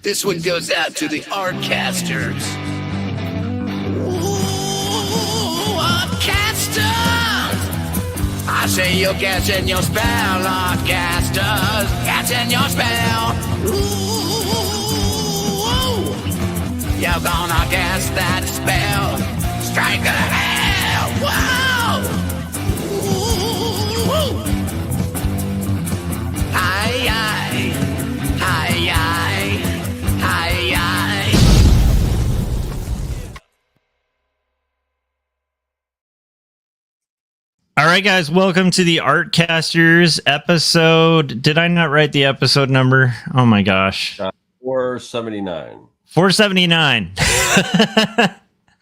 This one goes out to the Artcasters. Ooh, Artcasters! I say you're catching your spell, Artcasters. Catching your spell. Ooh, you're gonna cast that spell. Strike the hell. Whoa! Ooh. Hi, hi, hi, hi, hi, hi. All right, guys, welcome to the Artcasters episode. Did I not write the episode number? Oh my gosh. 479. 479.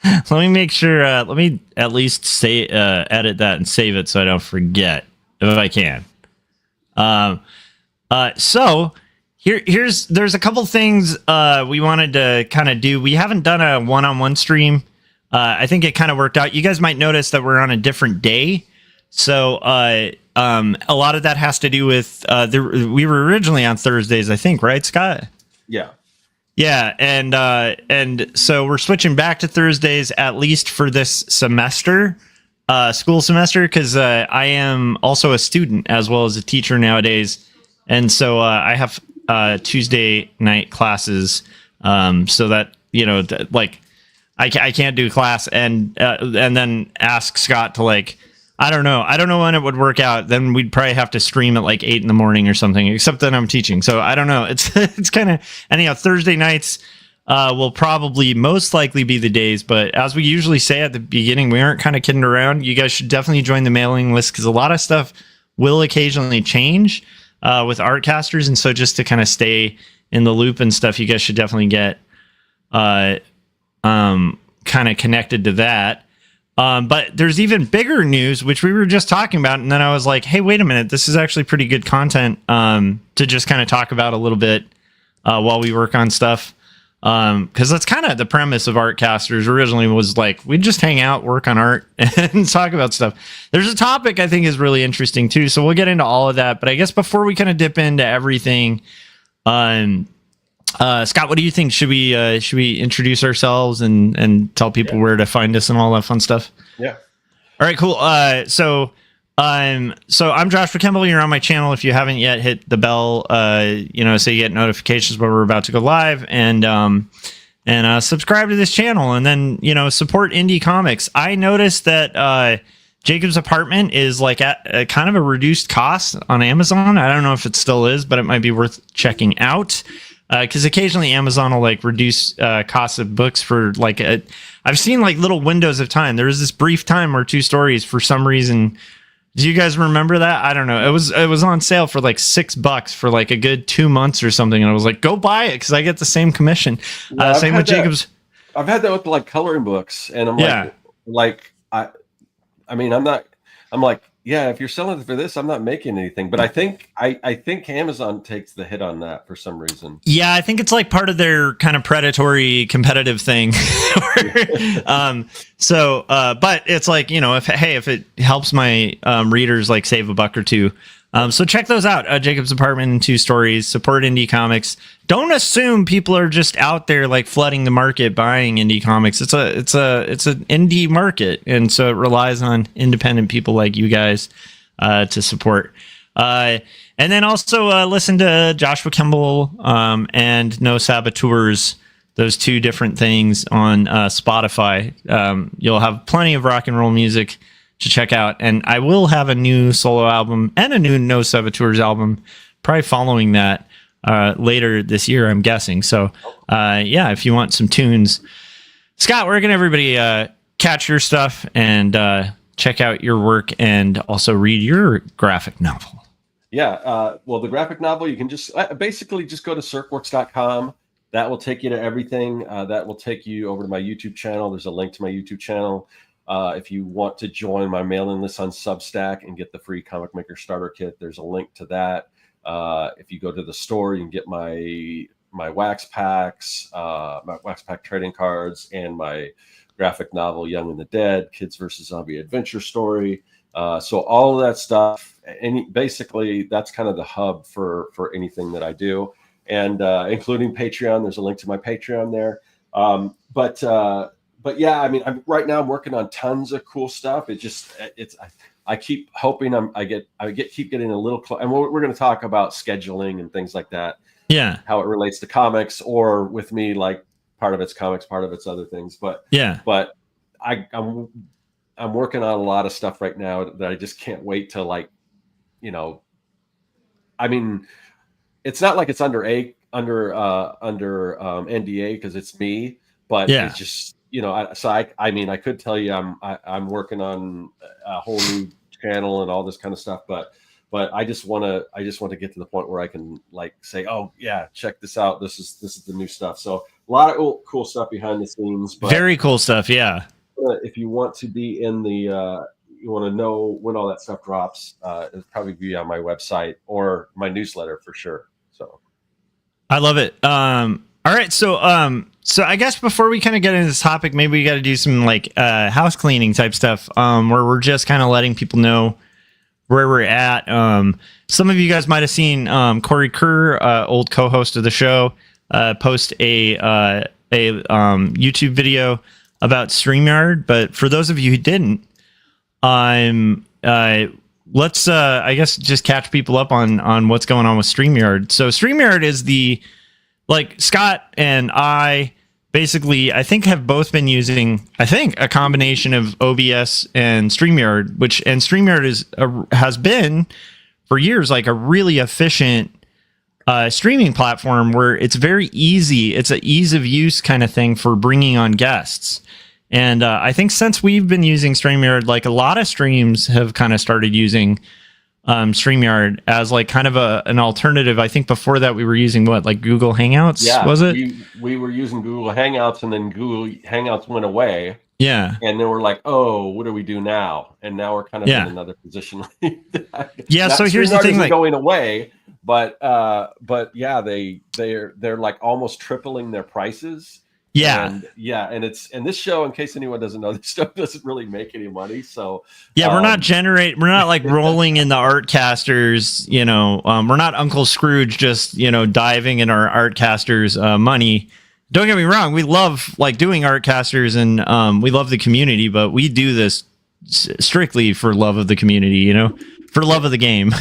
Let me make sure. Let me at least say edit that and save it so I don't forget if I can. So there's a couple things we wanted to kind of do. We haven't done a one-on-one stream. I think it kind of worked out. You guys might notice that we're on a different day. So a lot of that has to do with we were originally on Thursdays, I think, right, Scott? Yeah. Yeah, and so we're switching back to Thursdays at least for this semester, school semester, because I am also a student as well as a teacher nowadays, and so I have Tuesday night classes, so that I can't do class and then ask Scott to I don't know when it would work out. Then we'd probably have to stream at 8 in the morning or something, except that I'm teaching. So I don't know. It's kind of, anyhow, Thursday nights will probably most likely be the days. But as we usually say at the beginning, we aren't kind of kidding around. You guys should definitely join the mailing list because a lot of stuff will occasionally change with Artcasters. And so just to kind of stay in the loop and stuff, you guys should definitely get kind of connected to that. But there's even bigger news, which we were just talking about. And then I was like, hey, wait a minute. This is actually pretty good content to just kind of talk about a little bit while we work on stuff. Because that's kind of the premise of Artcasters originally was we'd just hang out, work on art, and talk about stuff. There's a topic I think is really interesting, too. So we'll get into all of that. But I guess before we kind of dip into everything, Scott, what do you think? Should we introduce ourselves and tell people where to find us and all that fun stuff? Yeah. All right, cool. So I'm Joshua Kemble. You're on my channel. If you haven't yet, hit the bell. So you get notifications when we're about to go live, and subscribe to this channel, and then support indie comics. I noticed that Jacob's Apartment is at a kind of a reduced cost on Amazon. I don't know if it still is, but it might be worth checking out. Because occasionally Amazon will reduce costs of books for I've seen little windows of time. There was this brief time where 2 stories for some reason. Do you guys remember that? I don't know. It was on sale for $6 for a good 2 months or something, and I was like, go buy it because I get the same commission. Same with Jacob's. I've had that with coloring books, and I'm if you're selling it for this, I'm not making anything. But I think Amazon takes the hit on that for some reason. Yeah, I think it's part of their kind of predatory competitive thing. But it's if it helps my readers save $1 or $2. So check those out. Jacob's Apartment and 2 stories. Support indie comics. Don't assume people are just out there flooding the market buying indie comics. It's an indie market, and so it relies on independent people like you guys to support. And then also listen to Joshua Kemble and No Saboteurs. Those 2 different things on Spotify. You'll have plenty of rock and roll music to check out, and I will have a new solo album and a new No Saboteurs album probably following that later this year, I'm guessing. So if you want some tunes, Scott, where can everybody catch your stuff and check out your work and also read your graphic novel? The graphic novel, you can just basically just go to Serkworks.com. That will take you to everything. That will take you over to my YouTube channel. There's a link to my YouTube channel. If you want to join my mailing list on Substack and get the free Comic Maker Starter Kit, there's a link to that. If you go to the store, you can get my wax packs, my wax pack trading cards, and my graphic novel, Young and the Dead, Kids versus Zombie Adventure Story. So all of that stuff, and basically that's kind of the hub for anything that I do. and including Patreon. There's a link to my Patreon there. But yeah, I mean, right now I'm working on tons of cool stuff. I keep hoping keep getting a little and we're going to talk about scheduling and things like that. Yeah. How it relates to comics, or with me, like part of it's comics, part of it's other things. But I'm working on a lot of stuff right now that I just can't wait to, like, you know, I mean, it's not like it's under NDA because it's me, but it's just, you know, I mean, I could tell you I'm working on a whole new channel and all this kind of stuff, but I just want to get to the point where I can, like, say, oh yeah, check this out. This is the new stuff. So a lot of cool stuff behind the scenes. But very cool stuff. Yeah. If you want to be in the, you want to know when all that stuff drops, it'll probably be on my website or my newsletter for sure. So I love it. All right. So I guess before we kind of get into this topic, maybe we got to do some like house cleaning type stuff, where we're just kind of letting people know where we're at. Some of you guys might have seen Corey Kerr, old co-host of the show, post a YouTube video about StreamYard. But for those of you who didn't, let's I guess just catch people up on what's going on with StreamYard. So StreamYard is like Scott and I basically, I think, have both been using, a combination of OBS and StreamYard, and StreamYard has been for years like a really efficient streaming platform where it's very easy. It's an ease of use kind of thing for bringing on guests. And I think since we've been using StreamYard, like a lot of streams have kind of started using StreamYard as like kind of an alternative. I think before that we were using like Google Hangouts, was it? We were using Google Hangouts, and then Google Hangouts went away. Yeah. And then we're like, oh, what do we do now? And now we're kind of in another position. Yeah. So here's the thing, like, going away, but yeah, they're like almost tripling their prices. Yeah. And this show, in case anyone doesn't know, this stuff doesn't really make any money. So yeah, we're not like rolling in the Artcasters, you know, we're not Uncle Scrooge just, you know, diving in our Artcasters money. Don't get me wrong, we love like doing Artcasters, and we love the community, but we do this strictly for love of the community, you know, for love of the game.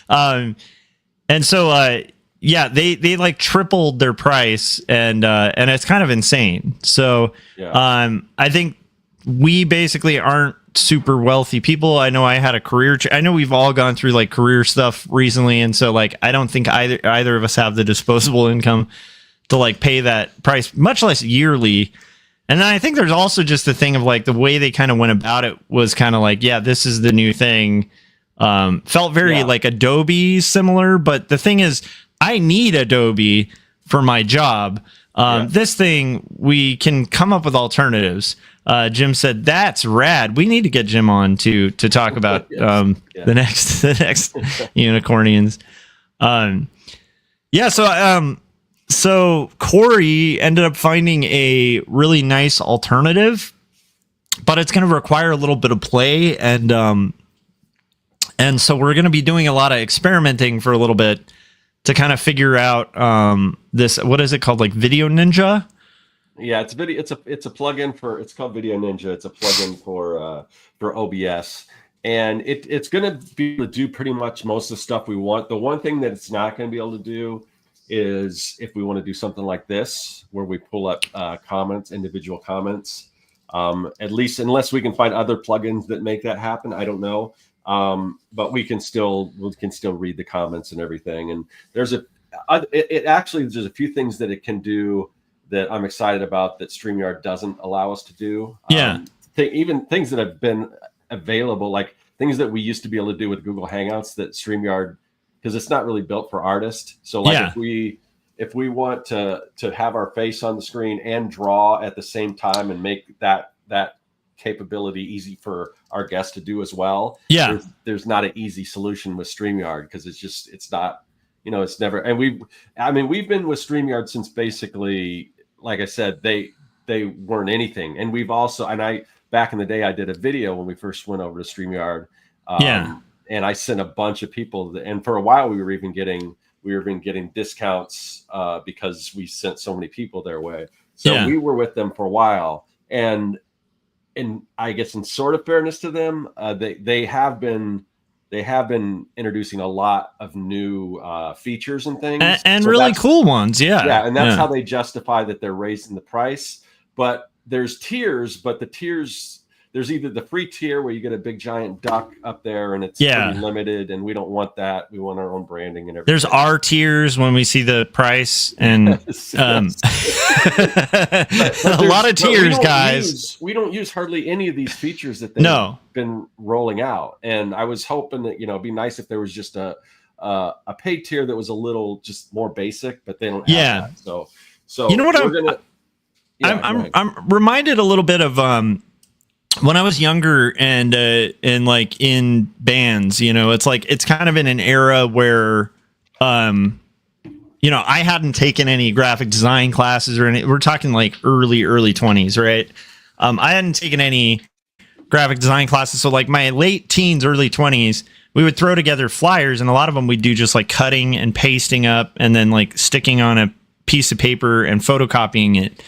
And so yeah, they like tripled their price, and it's kind of insane. So I think we basically aren't super wealthy people. I know I had a career. I know we've all gone through like career stuff recently, and so like I don't think either of us have the disposable income to like pay that price, much less yearly. And then I think there's also just the thing of like the way they kind of went about it was kind of like, yeah, this is the new thing. Felt very like Adobe similar, but the thing is, I need Adobe for my job. This thing, we can come up with alternatives. Jim said, that's rad. We need to get Jim on to talk about the next unicornians. So Corey ended up finding a really nice alternative, but it's going to require a little bit of play, and so we're going to be doing a lot of experimenting for a little bit to kind of figure out this, what is it called, like Video Ninja? Yeah, it's a plugin it's called Video Ninja. It's a plugin for OBS, and it's going to be able to do pretty much most of the stuff we want. The one thing that it's not going to be able to do is if we want to do something like this, where we pull up individual comments, at least unless we can find other plugins that make that happen. I don't know. But we can still read the comments and everything. And there's a few things that it can do that I'm excited about that StreamYard doesn't allow us to do. Yeah. Even things that have been available, like things that we used to be able to do with Google Hangouts that StreamYard, because it's not really built for artists. So like if we want to have our face on the screen and draw at the same time and make that capability easy for our guests to do as well. Yeah. There's not an easy solution with StreamYard, because it's not, you know, it's never, and we've been with StreamYard since basically, like I said, they weren't anything. And we've also, back in the day, I did a video when we first went over to StreamYard. And I sent a bunch of people, and for a while we were even getting we were been getting discounts because we sent so many people their way. So we were with them for a while, and I guess in sort of fairness to them, they have been introducing a lot of new features and things, and so really cool ones. Yeah, and that's how they justify that they're raising the price. But there's tiers, but the tiers, there's either the free tier where you get a big giant duck up there and it's pretty limited, and we don't want that. We want our own branding and everything. There's R tiers when we see the price, and a lot of tiers, guys. We don't use hardly any of these features that they've been rolling out. And I was hoping that, it'd be nice if there was just a paid tier that was a little just more basic, but they don't have that. So you know what I'm reminded a little bit of when I was younger and like in bands, it's like it's kind of in an era where I hadn't taken any graphic design classes or any. We're talking like early 20s, right? I hadn't taken any graphic design classes, so like my late teens, early 20s, we would throw together flyers, and a lot of them we'd do just like cutting and pasting up and then like sticking on a piece of paper and photocopying it.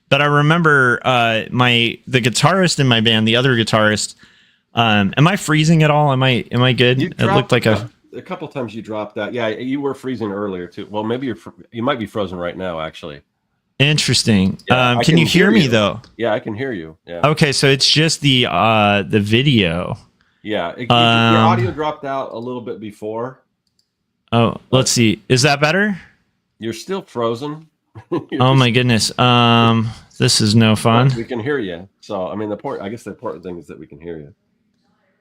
But I remember the guitarist in my band, the other guitarist. Am I freezing at all? Am I good? It looked like a couple times you dropped that. Yeah, you were freezing earlier too. Well, maybe you might be frozen right now, actually. Interesting. Yeah, can you hear me though? Yeah, I can hear you. Yeah. Okay, so it's just the video. Yeah, your audio dropped out a little bit before. Oh, let's see. Is that better? You're still frozen. Oh my goodness. This is no fun. We can hear you. So I mean the important thing is that we can hear you.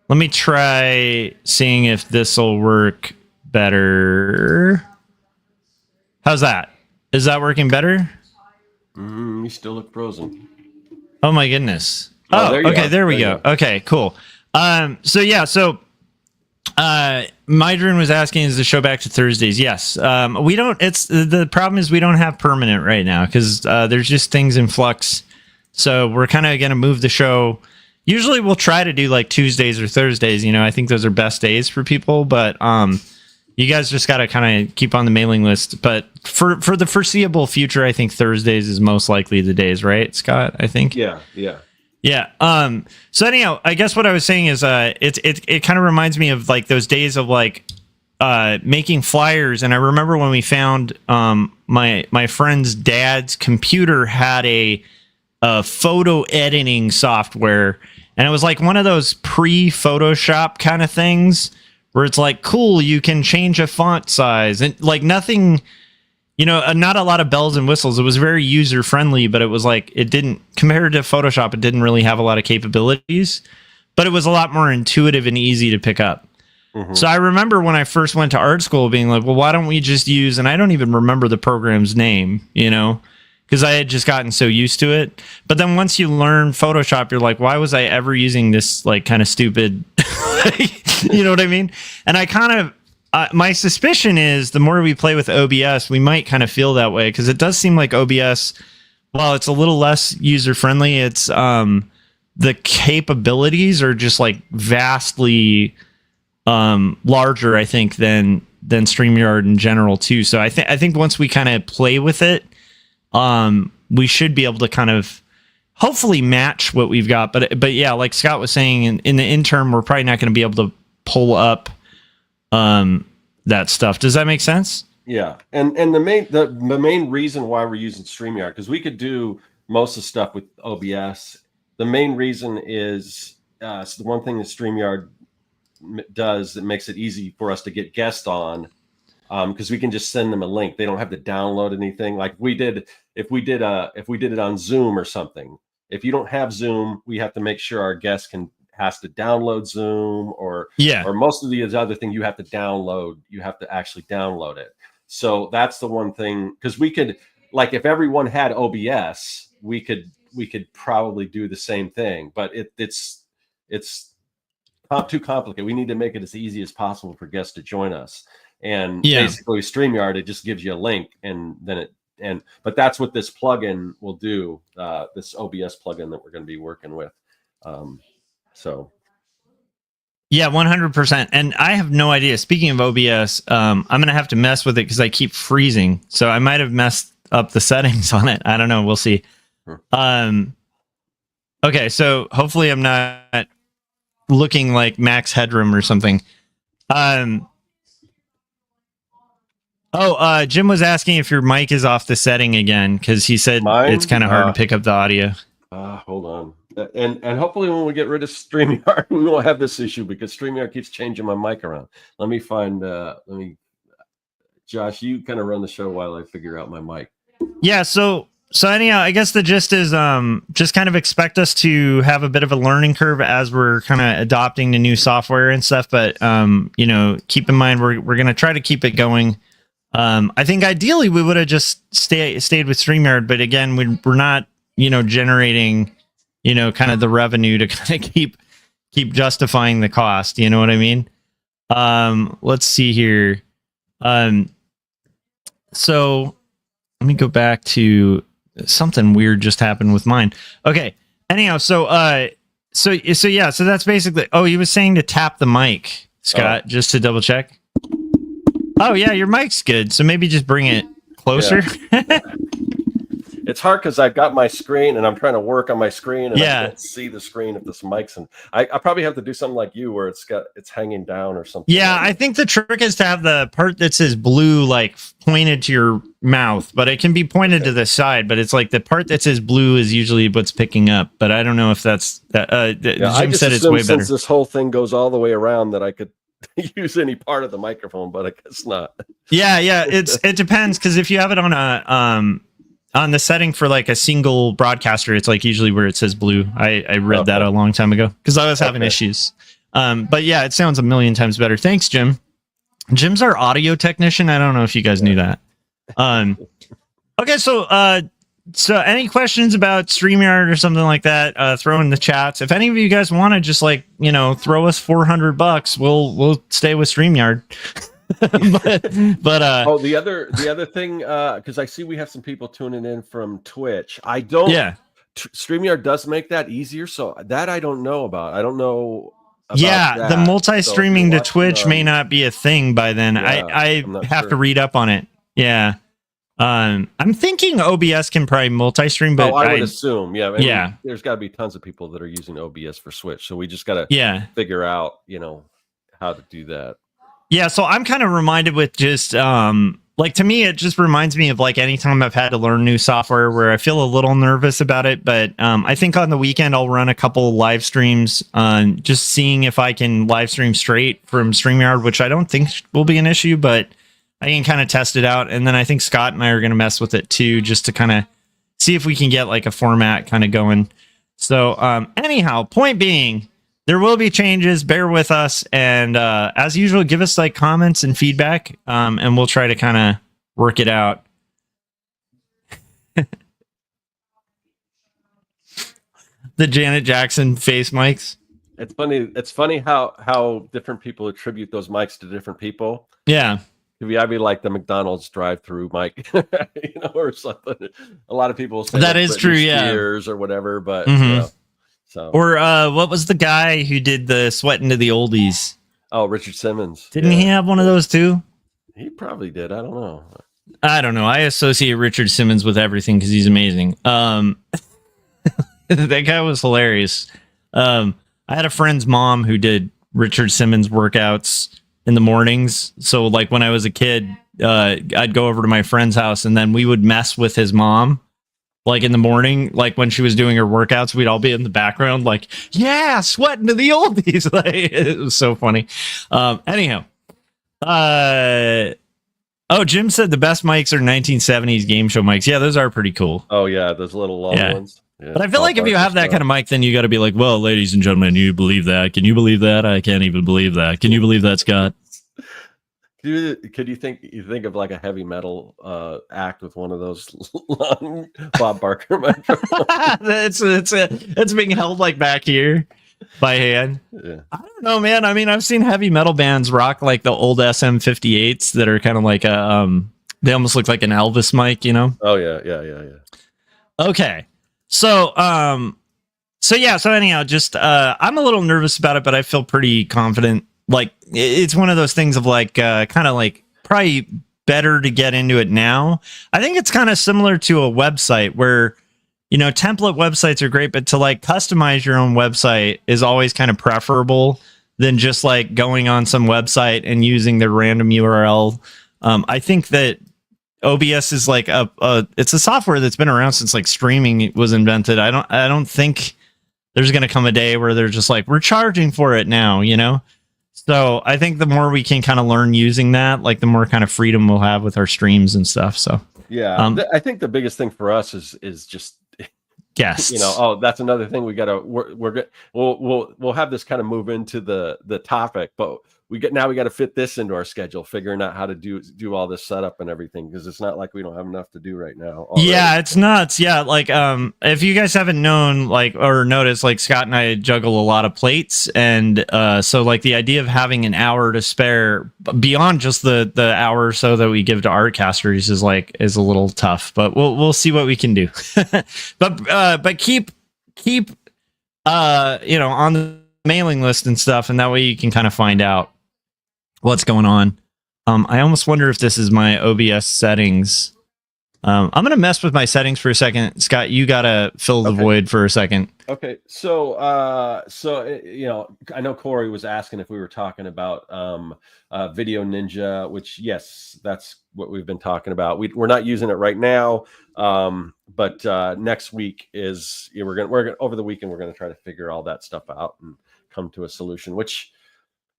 Let me try seeing if this will work better. How's that? Is that working better? You still look frozen. Oh my goodness. Okay, there we go. Okay, cool. Mydrin was asking, is the show back to Thursdays? Yes. We don't. It's the problem is we don't have permanent right now because there's just things in flux. So we're kind of going to move the show. Usually we'll try to do like Tuesdays or Thursdays. I think those are best days for people. But you guys just got to kind of keep on the mailing list. But for the foreseeable future, I think Thursdays is most likely the days, right, Scott? I think. Yeah. Yeah. So anyhow, I guess what I was saying is, it kind of reminds me of like those days of like, making flyers. And I remember when we found, my friend's dad's computer had a photo editing software, and it was like one of those pre-Photoshop kind of things where it's like, cool, you can change a font size and like nothing. Not a lot of bells and whistles. It was very user friendly, but it was like it didn't, compared to Photoshop, it didn't really have a lot of capabilities, but it was a lot more intuitive and easy to pick up. Mm-hmm. So I remember when I first went to art school being like, well, why don't we just use, and I don't even remember the program's name, because I had just gotten so used to it. But then once you learn Photoshop, you're like, why was I ever using this like kind of stupid, you know what I mean? And I kind of, my suspicion is the more we play with OBS, we might kind of feel that way, because it does seem like OBS, while it's a little less user friendly, it's the capabilities are just like vastly larger, I think, than StreamYard in general too. So I think once we kind of play with it, we should be able to kind of hopefully match what we've got. But yeah, like Scott was saying, in the interim, we're probably not going to be able to pull up that stuff. Does that make sense? Yeah. And the main reason why we're using StreamYard, because we could do most of the stuff with OBS. The main reason is it's the one thing that StreamYard does that makes it easy for us to get guests on, because we can just send them a link. They don't have to download anything like we did if we did it on Zoom or something. If you don't have Zoom, we have to make sure our guest has to download Zoom, or most of the other thing you have to download. You have to actually download it. So that's the one thing, because we could, like, if everyone had OBS, we could probably do the same thing, but it's too complicated. We need to make it as easy as possible for guests to join us. And basically StreamYard, it just gives you a link, and then but that's what this plugin will do. This OBS plugin that we're going to be working with. So Yeah, 100%. And I have no idea. Speaking of OBS, I'm going to have to mess with it because I keep freezing. So I might have messed up the settings on it. I don't know. We'll see. Okay, so hopefully I'm not looking like Max Headroom or something. Jim was asking if your mic is off the setting again because he said it's kind of hard to pick up the audio. Hold on. And hopefully when we get rid of StreamYard, we won't have this issue because StreamYard keeps changing my mic around. Josh, you kind of run the show while I figure out my mic. Yeah, so anyhow, I guess the gist is just kind of expect us to have a bit of a learning curve as we're kind of adopting the new software and stuff, but keep in mind we're going to try to keep it going. I think ideally we would have just stayed with StreamYard, but again, we're not, generating, kind of the revenue to kind of keep justifying the cost. You know what I mean? Let's see here. So let me go back to something weird just happened with mine. Okay. Anyhow, so that's basically, he was saying to tap the mic, Scott, just to double check. Oh yeah, your mic's good. So maybe just bring it closer. Yeah. It's hard because I've got my screen and I'm trying to work on my screen and I can't see the screen if this mic's in. I probably have to do something like you where it's hanging down or something. Yeah, I think the trick is to have the part that says blue like pointed to your mouth, but it can be pointed to the side. But it's like the part that says blue is usually what's picking up. But I don't know if that's that. Jim said it's way better. Since this whole thing goes all the way around that I could use any part of the microphone, but I guess not. Yeah, it depends because if you have it on the setting for like a single broadcaster, it's like usually where it says blue. I read that a long time ago because I was having issues. But yeah, it sounds a million times better. Thanks, Jim. Jim's our audio technician. I don't know if you guys knew that. Okay, so any questions about StreamYard or something like that, throw in the chats. If any of you guys want to just like, throw us $400, we'll stay with StreamYard. but the other thing, because I see we have some people tuning in from Twitch. StreamYard does make that easier, so that I don't know about. I don't know about the multi-streaming to Twitch may not be a thing by then. I have to read up on it. Yeah. I'm thinking OBS can probably multi-stream, but I would assume, there's got to be tons of people that are using OBS for Switch, so we just got to figure out, how to do that. Yeah, so I'm kind of reminded with just like to me, it just reminds me of like anytime I've had to learn new software where I feel a little nervous about it. But I think on the weekend I'll run a couple live streams, just seeing if I can live stream straight from StreamYard, which I don't think will be an issue, but I can kind of test it out. And then I think Scott and I are going to mess with it too, just to kind of see if we can get like a format kind of going. So anyhow, point being, there will be changes. Bear with us. And as usual, give us like comments and feedback, and we'll try to kind of work it out. The Janet Jackson face mics. It's funny how different people attribute those mics to different people. Yeah. I'd be like the McDonald's drive-through mic, or something. A lot of people say that is true, Spears or whatever, but so. Or what was the guy who did the Sweating to the Oldies? Oh, Richard Simmons. Didn't he have one of those too? He probably did. I don't know. I associate Richard Simmons with everything because he's amazing. That guy was hilarious. I had a friend's mom who did Richard Simmons workouts in the mornings. So like when I was a kid, I'd go over to my friend's house and then we would mess with his mom. Like in the morning, like when she was doing her workouts, we'd all be in the background, like, yeah, sweating to the oldies. Like, it was so funny. Anyhow, Jim said the best mics are 1970s game show mics. Yeah, those are pretty cool. Oh yeah, those little long ones. Yeah, but I feel like if you have that kind of mic, then you got to be like, well, ladies and gentlemen, you believe that? Can you believe that? I can't even believe that. Can you believe that, Scott? Could you think of like a heavy metal act with one of those long Bob Barker microphones? it's being held like back here by hand. Yeah. I don't know, man. I mean, I've seen heavy metal bands rock like the old SM58s that are kind of like they almost look like an Elvis mic, Oh yeah. Okay. So So yeah, so anyhow, just I'm a little nervous about it, but I feel pretty confident. Like it's one of those things of like kind of like probably better to get into it now. I think it's kind of similar to a website where, you know, template websites are great, but to like customize your own website is always kind of preferable than just like going on some website and using their random URL. I think that OBS is like it's a software that's been around since like streaming was invented. I don't think there's going to come a day where they're just like, we're charging for it now, you know? So I think the more we can kind of learn using that, like the more kind of freedom we'll have with our streams and stuff. So yeah, I think the biggest thing for us is just guests. You know, oh, that's another thing we gotta we'll have this kind of move into the topic, but we got to fit this into our schedule, figuring out how to do all this setup and everything, because it's not like we don't have enough to do right now already. Yeah, it's nuts. Yeah, like if you guys haven't known like or noticed, like Scott and I juggle a lot of plates, and so like the idea of having an hour to spare beyond just the hour or so that we give to Artcasters is a little tough, but we'll see what we can do. but keep you know, on the mailing list and stuff, and that way you can kind of find out what's going on. I almost wonder if this is my OBS settings. I'm going to mess with my settings for a second. Scott, you got to fill the void for a second. Okay. So, you know, I know Corey was asking if we were talking about Video Ninja, which, yes, that's what we've been talking about. We're not using it right now. But next week is, you know, we're gonna over the weekend, we're going to try to figure all that stuff out and come to a solution, which,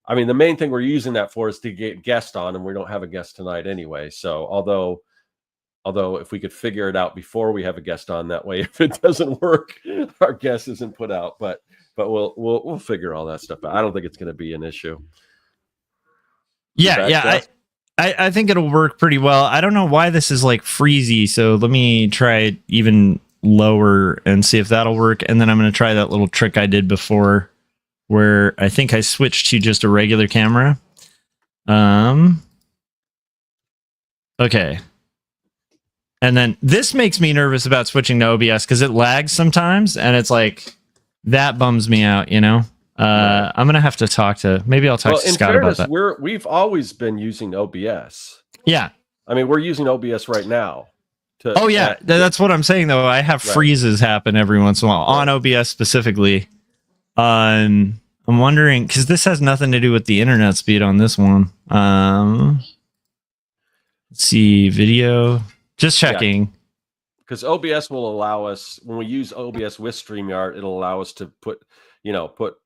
I mean, the main thing we're using that for is to get guests on, and we don't have a guest tonight anyway. So although if we could figure it out before we have a guest on, that way, if it doesn't work, our guest isn't put out, but we'll figure all that stuff out. I don't think it's going to be an issue. Yeah. I think it'll work pretty well. I don't know why this is like freezy. So let me try it even lower and see if that'll work. And then I'm going to try that little trick I did before, where I think I switched to just a regular camera. Okay. And then this makes me nervous about switching to OBS because it lags sometimes, and it's like that bums me out, you know? I'm gonna have to talk to Scott about that. We've always been using OBS. Yeah. I mean, we're using OBS right now. That's what I'm saying though. I have freezes happen every once in a while on OBS specifically. I'm wondering, because this has nothing to do with the internet speed on this one. Let's see, video. Just checking. Because OBS will allow us, when we use OBS with StreamYard, it'll allow us to put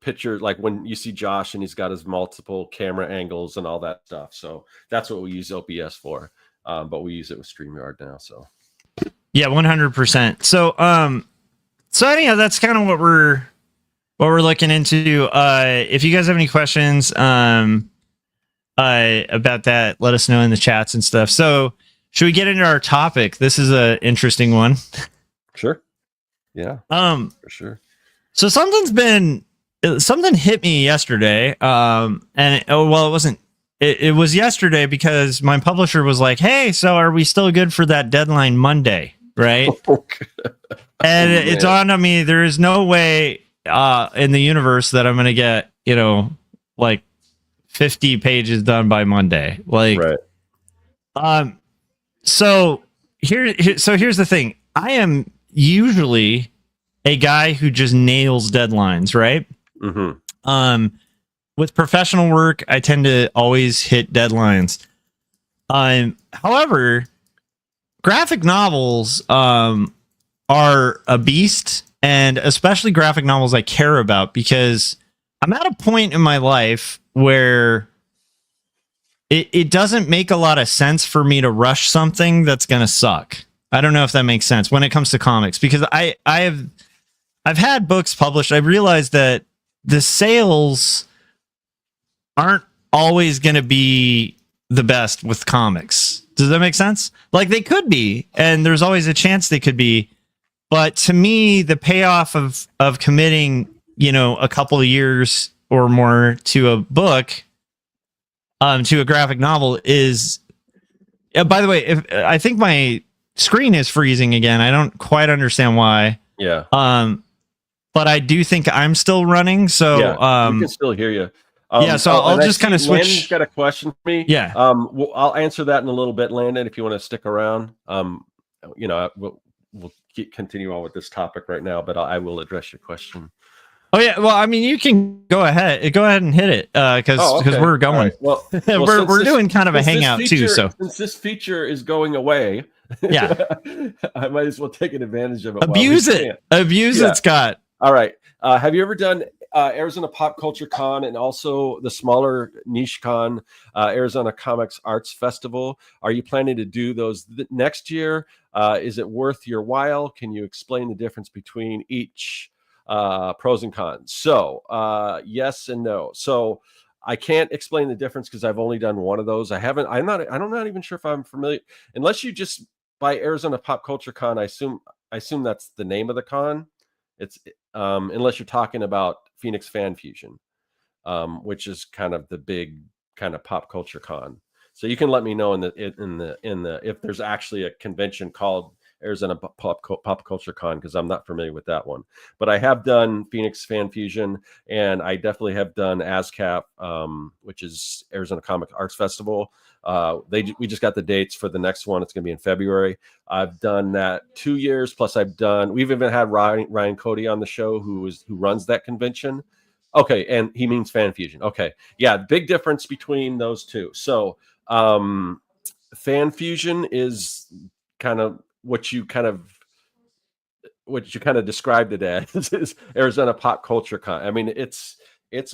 pictures, like when you see Josh and he's got his multiple camera angles and all that stuff. So that's what we use OBS for. But we use it with StreamYard now. So yeah, 100%. So anyhow, that's kind of what we're looking into. If you guys have any questions about that, let us know in the chats and stuff. So should we get into our topic? This is an interesting one. Sure. Yeah. For sure. So something hit me yesterday. It was yesterday because my publisher was like, "Hey, so are we still good for that deadline Monday?" Right? And it dawned on me there is no way in the universe that I'm going to get, you know, like 50 pages done by Monday. Like, right. So here's the thing. I am usually a guy who just nails deadlines, right? Mm-hmm. With professional work, I tend to always hit deadlines. However, graphic novels are a beast, and especially graphic novels I care about, because I'm at a point in my life where it doesn't make a lot of sense for me to rush something that's going to suck. I don't know if that makes sense when it comes to comics, because I've had books published. I realized that the sales aren't always going to be the best with comics. Does that make sense? Like, they could be, and there's always a chance they could be. But to me, the payoff of committing, you know, a couple of years or more to a book, to a graphic novel is, by the way, I think my screen is freezing again. I don't quite understand why. Yeah. but I do think I'm still running. So we can still hear you. So I'll just kind of switch. Landon's got a question for me. Yeah. Well, I'll answer that in a little bit, Landon, if you want to stick around. We'll continue on with this topic right now, but I will address your question. Oh yeah, well, I mean, you can go ahead and hit it because we're going. Right. Well, we're doing kind of a hangout too. So since this feature is going away, yeah, I might as well take advantage of it. Abuse it, Scott. All right. Have you ever done Arizona Pop Culture Con and also the smaller niche con, Arizona Comics Arts Festival? Are you planning to do those next year? Is it worth your while? Can you explain the difference between each? Pros and cons. So yes and no. So I can't explain the difference because I've only done one of those. I'm not even sure if I'm familiar, unless you just buy Arizona Pop Culture Con. I assume that's the name of the con. It's unless you're talking about Phoenix Fan Fusion, which is kind of the big kind of pop culture con. So you can let me know in the if there's actually a convention called Arizona Pop Culture Con, because I'm not familiar with that one. But I have done Phoenix Fan Fusion, and I definitely have done ASCAP, which is Arizona Comic Arts Festival. We just got the dates for the next one. It's going to be in February. I've done that 2 years, plus we've even had Ryan Cody on the show who runs that convention. Okay, and he means Fan Fusion. Okay, yeah, big difference between those two. So Fan Fusion is kind of what you kind of described it as is Arizona Pop Culture Con. I mean, it's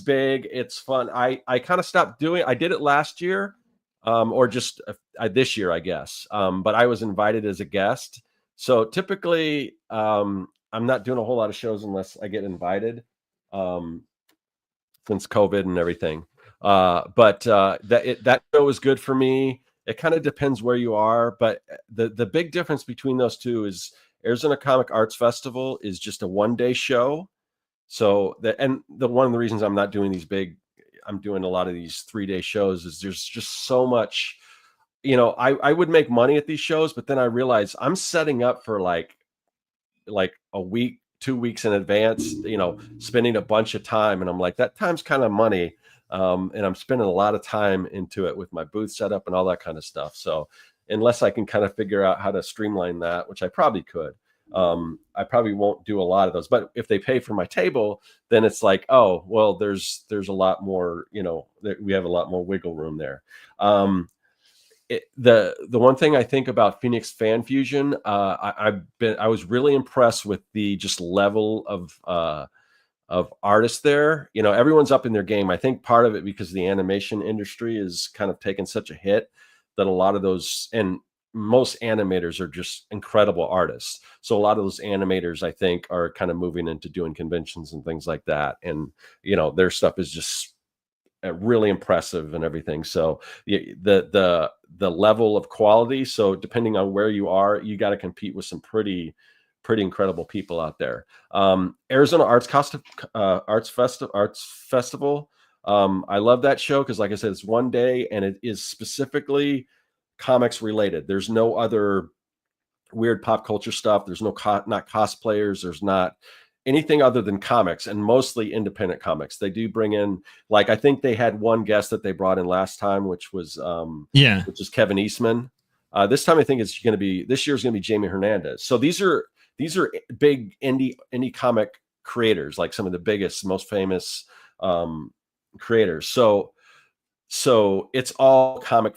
big, it's fun. I kind of stopped doing. I did it last year, or just this year, I guess. But I was invited as a guest. So typically, I'm not doing a whole lot of shows unless I get invited, since COVID and everything. But that show was good for me. It kind of depends where you are, but the big difference between those two is Arizona Comic Arts Festival is just a 1-day show. So one of the reasons I'm not doing I'm doing a lot of these 3-day shows is there's just so much, I would make money at these shows, but then I realized I'm setting up for like a week, 2 weeks in advance, spending a bunch of time. And I'm like, that time's kind of money. And I'm spending a lot of time into it with my booth setup and all that kind of stuff. So unless I can kind of figure out how to streamline that, which I probably could, I probably won't do a lot of those. But if they pay for my table, then it's like, oh, well, there's a lot more, we have a lot more wiggle room there. The one thing I think about Phoenix Fan Fusion, I was really impressed with the just level of artists there. Everyone's up in their game. I think part of it because the animation industry is kind of taken such a hit that a lot of those, and most animators are just incredible artists. So a lot of those animators, I think, are kind of moving into doing conventions and things like that. And, their stuff is just really impressive and everything. So the level of quality. So depending on where you are, you got to compete with some pretty incredible people out there. Arizona Arts Festival. I love that show because, like I said, it's 1 day and it is specifically comics related. There's no other weird pop culture stuff. There's not cosplayers. There's not anything other than comics, and mostly independent comics. They do bring in, like, I think they had one guest that they brought in last time, which was which is Kevin Eastman. This time I think this year's gonna be Jamie Hernandez. So these are big indie comic creators, like some of the biggest, most famous creators. So it's all comic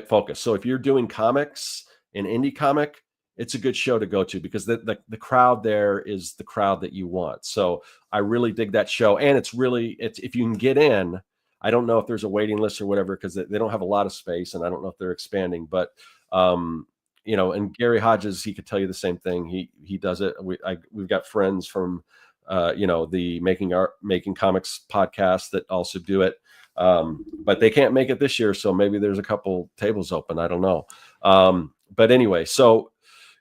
focus. So if you're doing comics in indie comic, it's a good show to go to because the crowd there is the crowd that you want. So I really dig that show. And it's if you can get in, I don't know if there's a waiting list or whatever, because they don't have a lot of space and I don't know if they're expanding, but and Gary Hodges, he could tell you the same thing. He does it. We've got friends from, the Making Comics podcast that also do it. But they can't make it this year. So maybe there's a couple tables open. I don't know. But anyway, so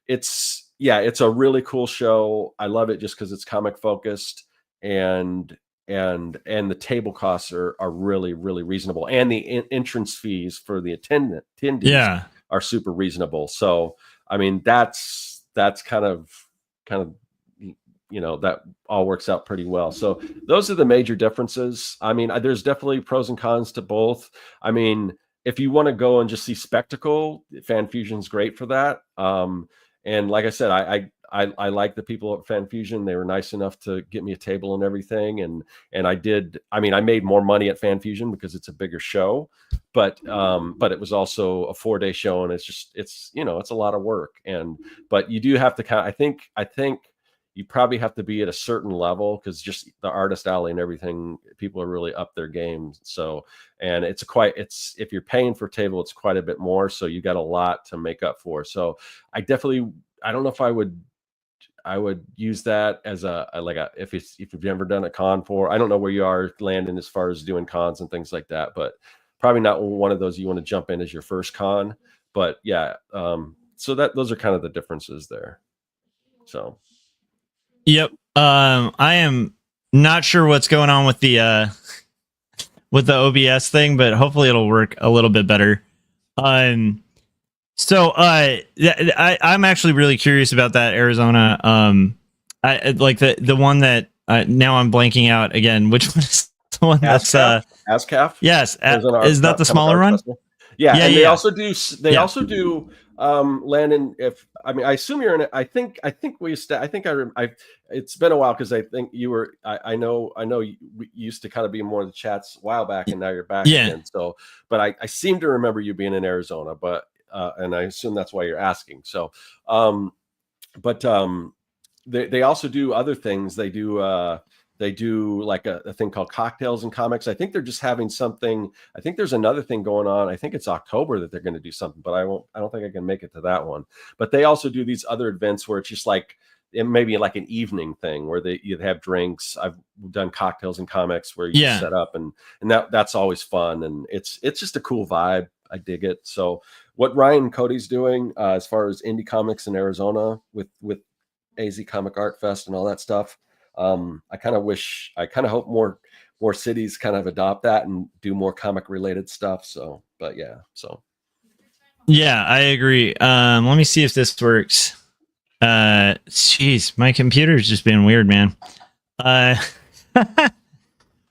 it's a really cool show. I love it just because it's comic focused and the table costs are really, really reasonable. And the entrance fees for the attendees are super reasonable. So, I mean, that's kind of that all works out pretty well. So those are the major differences. I mean, there's definitely pros and cons to both. I mean, if you want to go and just see spectacle, Fan Fusion's great for that. And like I said, I like the people at Fan Fusion. They were nice enough to get me a table and everything. And I made more money at Fan Fusion because it's a bigger show, but it was also a 4-day show, and it's a lot of work. But you do have to I think you probably have to be at a certain level, because just the artist alley and everything, people are really up their game. So, and if you're paying for a table, it's quite a bit more. So you got a lot to make up for. So I don't know if I would use that as if you've ever done a con for, I don't know where you are landing as far as doing cons and things like that, but probably not one of those you want to jump in as your first con. But yeah, so those are kind of the differences there. So. Yep. I am not sure what's going on with the OBS thing, but hopefully it'll work a little bit better. So I'm actually really curious about that Arizona. I like the one that now I'm blanking out again. Which one is the one that's ASCAF? Yes. Is that the smaller one? Yeah. And they also do Landon, I assume you're in it. I think it's been a while, because I think you were, I know you used to kind of be more in the chats a while back, and now you're back again. So, but I seem to remember you being in Arizona, but, and I assume that's why you're asking. So, they also do other things. They do like a thing called Cocktails and Comics. I think they're just having something. I think there's another thing going on. I think it's October that they're going to do something, but I don't think I can make it to that one. But they also do these other events where it's just like, it may be like an evening thing where you have drinks. I've done Cocktails and Comics where you set up, and that's always fun. And it's just a cool vibe. I dig it. So what Ryan and Cody's doing as far as indie comics in Arizona with AZ Comic Art Fest and all that stuff, I kind of hope more cities kind of adopt that and do more comic related stuff. So, but yeah, so. Yeah, I agree. Let me see if this works. Jeez, my computer's just been weird, man.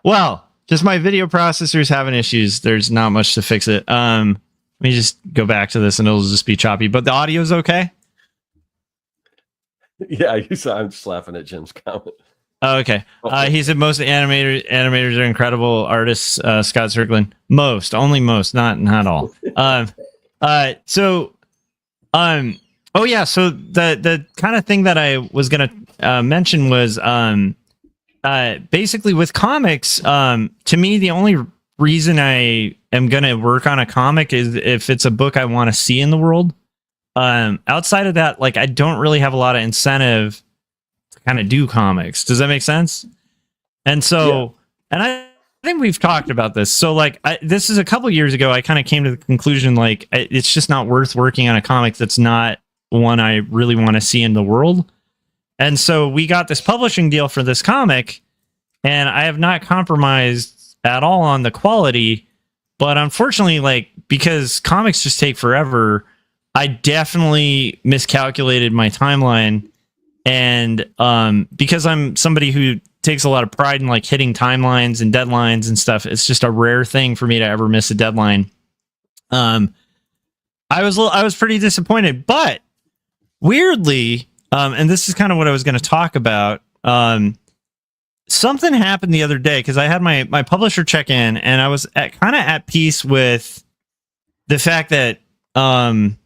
Well, just my video processor's having issues. There's not much to fix it. Let me just go back to this and it'll just be choppy, but the audio's okay. Yeah, I'm just laughing at Jim's comment. Oh, okay. He said most animators are incredible artists. Scott Serkland, only most, not all. Oh yeah. So the kind of thing that I was gonna mention was basically with comics. To me, the only reason I am gonna work on a comic is if it's a book I want to see in the world. Outside of that, like I don't really have a lot of incentive to kind of do comics. Does that make sense? And so, and I think we've talked about this. So like, this is a couple years ago, I kind of came to the conclusion, like it's just not worth working on a comic that's not one I really want to see in the world. And so we got this publishing deal for this comic, and I have not compromised at all on the quality, but unfortunately, like, because comics just take forever, I definitely miscalculated my timeline. And because I'm somebody who takes a lot of pride in like hitting timelines and deadlines and stuff, it's just a rare thing for me to ever miss a deadline. I was pretty disappointed, but weirdly, and this is kind of what I was going to talk about. Something happened the other day, because I had my publisher check in, and I was kind of at peace with the fact that I'm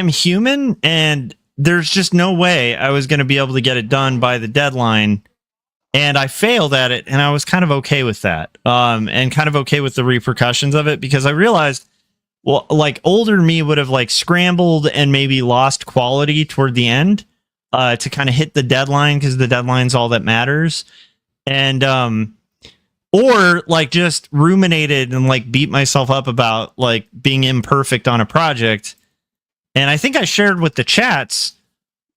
human, and there's just no way I was going to be able to get it done by the deadline. And I failed at it, and I was kind of okay with that. And kind of okay with the repercussions of it, because I realized, well, like older me would have like scrambled and maybe lost quality toward the end to kind of hit the deadline, because the deadline's all that matters. And or like just ruminated and like beat myself up about like being imperfect on a project. And I think I shared with the chats,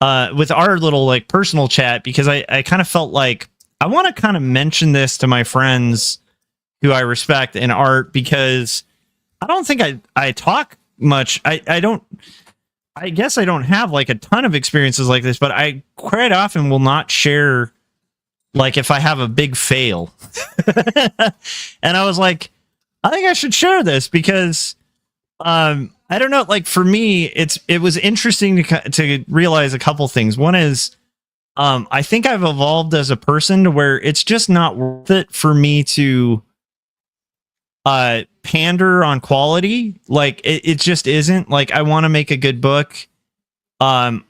with our little like personal chat, because I kind of felt like I want to kind of mention this to my friends who I respect in art, because I don't think I talk much. I don't, I guess I don't have like a ton of experiences like this, but I quite often will not share like if I have a big fail. And I was like, I think I should share this because I don't know, like for me, it was interesting to realize a couple things. One is I think I've evolved as a person to where it's just not worth it for me to pander on quality. Like it just isn't. Like I want to make a good book. I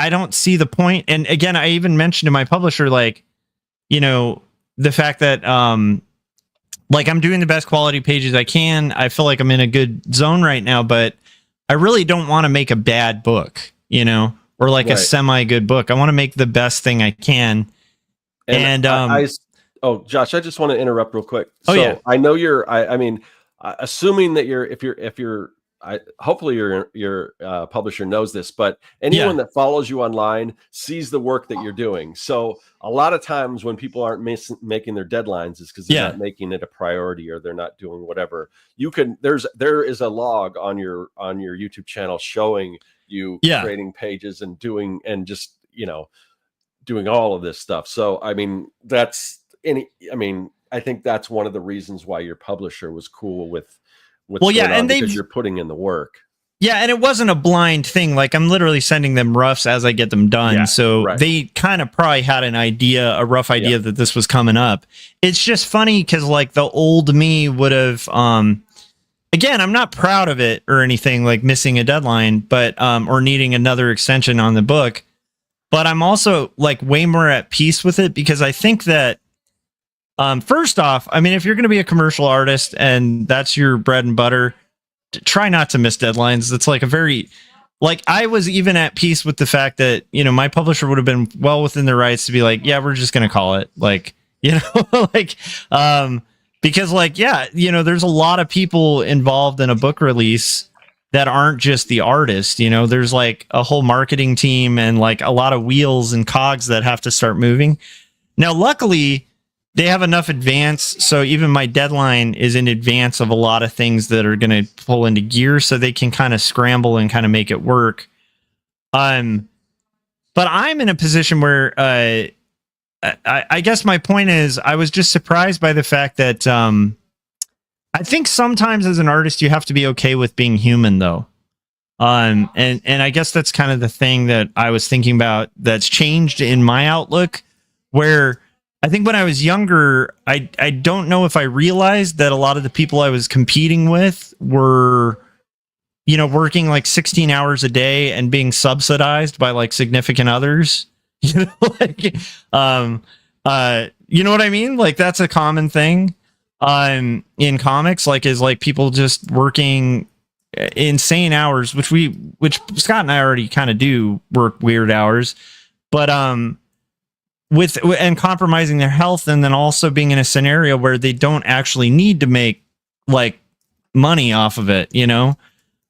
don't see the point. And again, I even mentioned to my publisher, like, you know, the fact that like I'm doing the best quality pages I can. I feel like I'm in a good zone right now, but I really don't want to make a bad book, you know, or like a semi good book. I want to make the best thing I can. And oh, Josh, I just want to interrupt real quick. Oh, so yeah. I know I mean, assuming that hopefully your publisher knows this, but anyone that follows you online sees the work that you're doing. So a lot of times when people aren't making their deadlines is because they're not making it a priority or they're not doing whatever. There is a log on your YouTube channel showing you creating pages and doing all of this stuff. So I mean I think that's one of the reasons why your publisher was cool with and because you're putting in the work. Yeah, and it wasn't a blind thing. Like I'm literally sending them roughs as I get them done. Yeah, so they kind of probably had a rough idea that this was coming up. It's just funny because like the old me would have again, I'm not proud of it or anything like missing a deadline, but or needing another extension on the book. But I'm also like way more at peace with it because I think that first off, I mean, if you're going to be a commercial artist and that's your bread and butter, try not to miss deadlines. It's like I was even at peace with the fact that, you know, my publisher would have been well within their rights to be like, yeah, we're just going to call it like, you know, like, because like, yeah, you know, there's a lot of people involved in a book release that aren't just the artist, you know, there's like a whole marketing team and like a lot of wheels and cogs that have to start moving. Now, luckily, they have enough advance, so even my deadline is in advance of a lot of things that are going to pull into gear, so they can kind of scramble and kind of make it work. But I'm in a position where I guess my point is I was just surprised by the fact that I think sometimes as an artist you have to be okay with being human, though. And I guess that's kind of the thing that I was thinking about that's changed in my outlook, where I think when I was younger, I don't know if I realized that a lot of the people I was competing with were, you know, working like 16 hours a day and being subsidized by like significant others. You know, like, you know what I mean? Like that's a common thing in comics, like is like people just working insane hours, which Scott and I already kind of do work weird hours, but and compromising their health, and then also being in a scenario where they don't actually need to make like money off of it, you know,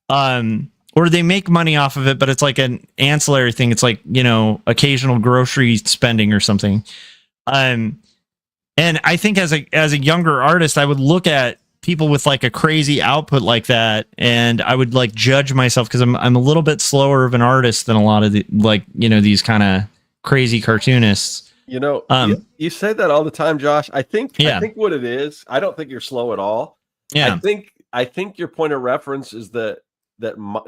or they make money off of it, but it's like an ancillary thing. It's like, you know, occasional grocery spending or something. And I think as a younger artist, I would look at people with like a crazy output like that, and I would like judge myself because I'm a little bit slower of an artist than a lot of the, like, you know, these kind of crazy cartoonists. You know, you say that all the time, Josh. I think what it is, I don't think you're slow at all. Yeah. I think your point of reference is that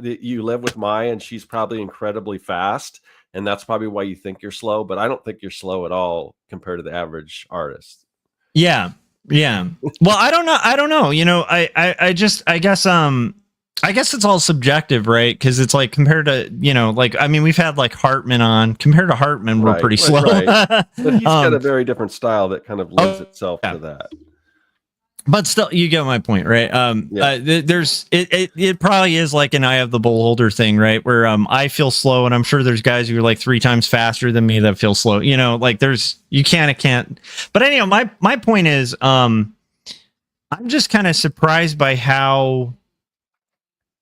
you live with Maya and she's probably incredibly fast, and that's probably why you think you're slow. But I don't think you're slow at all compared to the average artist. Yeah. Well, I don't know. You know, I guess it's all subjective, right? Because it's like compared to, you know, like, I mean, we've had like Hartman on. Compared to Hartman, we're pretty slow. Right. But he's got a very different style that kind of lends itself to that. But still, you get my point, right? There's it probably is like an eye of the beholder thing, right? Where I feel slow, and I'm sure there's guys who are like 3 times faster than me that feel slow. You know, like you can't. But anyhow, my point is, I'm just kind of surprised by how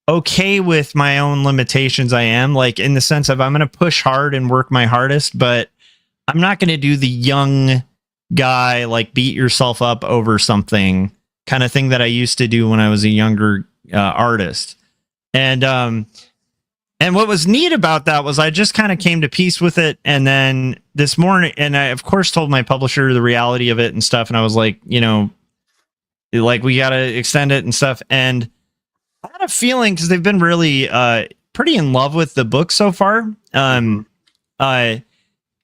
okay with my own limitations I am, like in the sense of I'm going to push hard and work my hardest, but I'm not going to do the young guy, like beat yourself up over something kind of thing that I used to do when I was a younger artist. And And what was neat about that was I just kind of came to peace with it. And then this morning, and I, of course, told my publisher the reality of it and stuff. And I was like, you know, like, we got to extend it and stuff. And I had a feeling, because they've been really pretty in love with the book so far.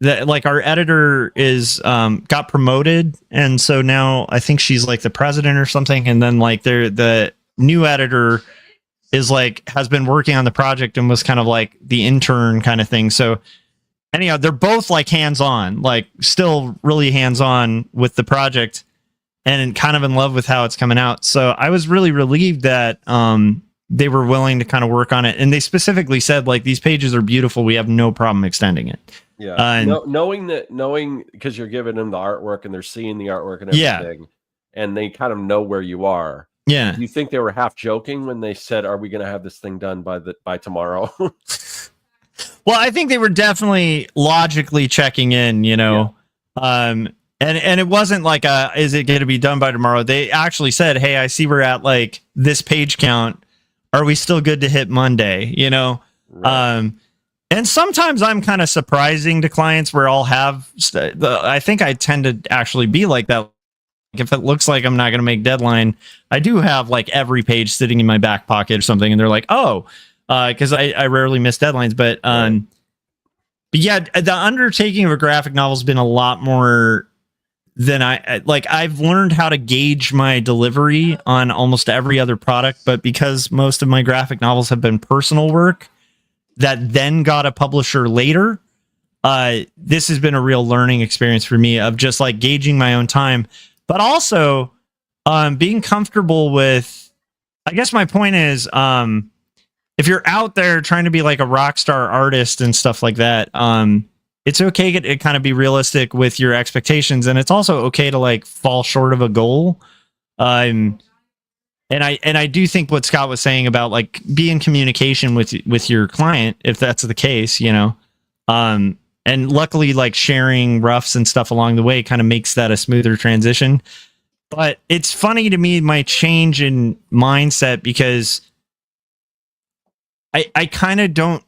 That like our editor is got promoted, and so now I think she's like the president or something. And then like the new editor is like has been working on the project and was kind of like the intern kind of thing. So anyhow, they're both like hands-on, like still really hands-on with the project and kind of in love with how it's coming out. So I was really relieved that they were willing to kind of work on it. And they specifically said, like, these pages are beautiful. We have no problem extending it. Yeah. Knowing because you're giving them the artwork and they're seeing the artwork and everything, and they kind of know where you are. Yeah. Do you think they were half joking when they said, "Are we going to have this thing done by tomorrow?" Well, I think they were definitely logically checking in, you know. Yeah. And it wasn't like is it going to be done by tomorrow? They actually said, "Hey, I see we're at like this page count. Are we still good to hit Monday?" You know. Right. And sometimes I'm kind of surprising to clients where I'll have I think I tend to actually be like that. If it looks like I'm not going to make deadline, I do have like every page sitting in my back pocket or something, and they're like, "Oh," because I rarely miss deadlines. But yeah, the undertaking of a graphic novel has been a lot more than I've learned how to gauge my delivery on almost every other product, but because most of my graphic novels have been personal work that then got a publisher later, this has been a real learning experience for me of just like gauging my own time, but also being comfortable with, I guess my point is, if you're out there trying to be like a rock star artist and stuff like that, it's okay to kind of be realistic with your expectations, and it's also okay to like fall short of a goal. And I do think what Scott was saying about like be in communication with your client, if that's the case, you know. And luckily, like sharing roughs and stuff along the way kind of makes that a smoother transition. But it's funny to me, my change in mindset, because I kind of don't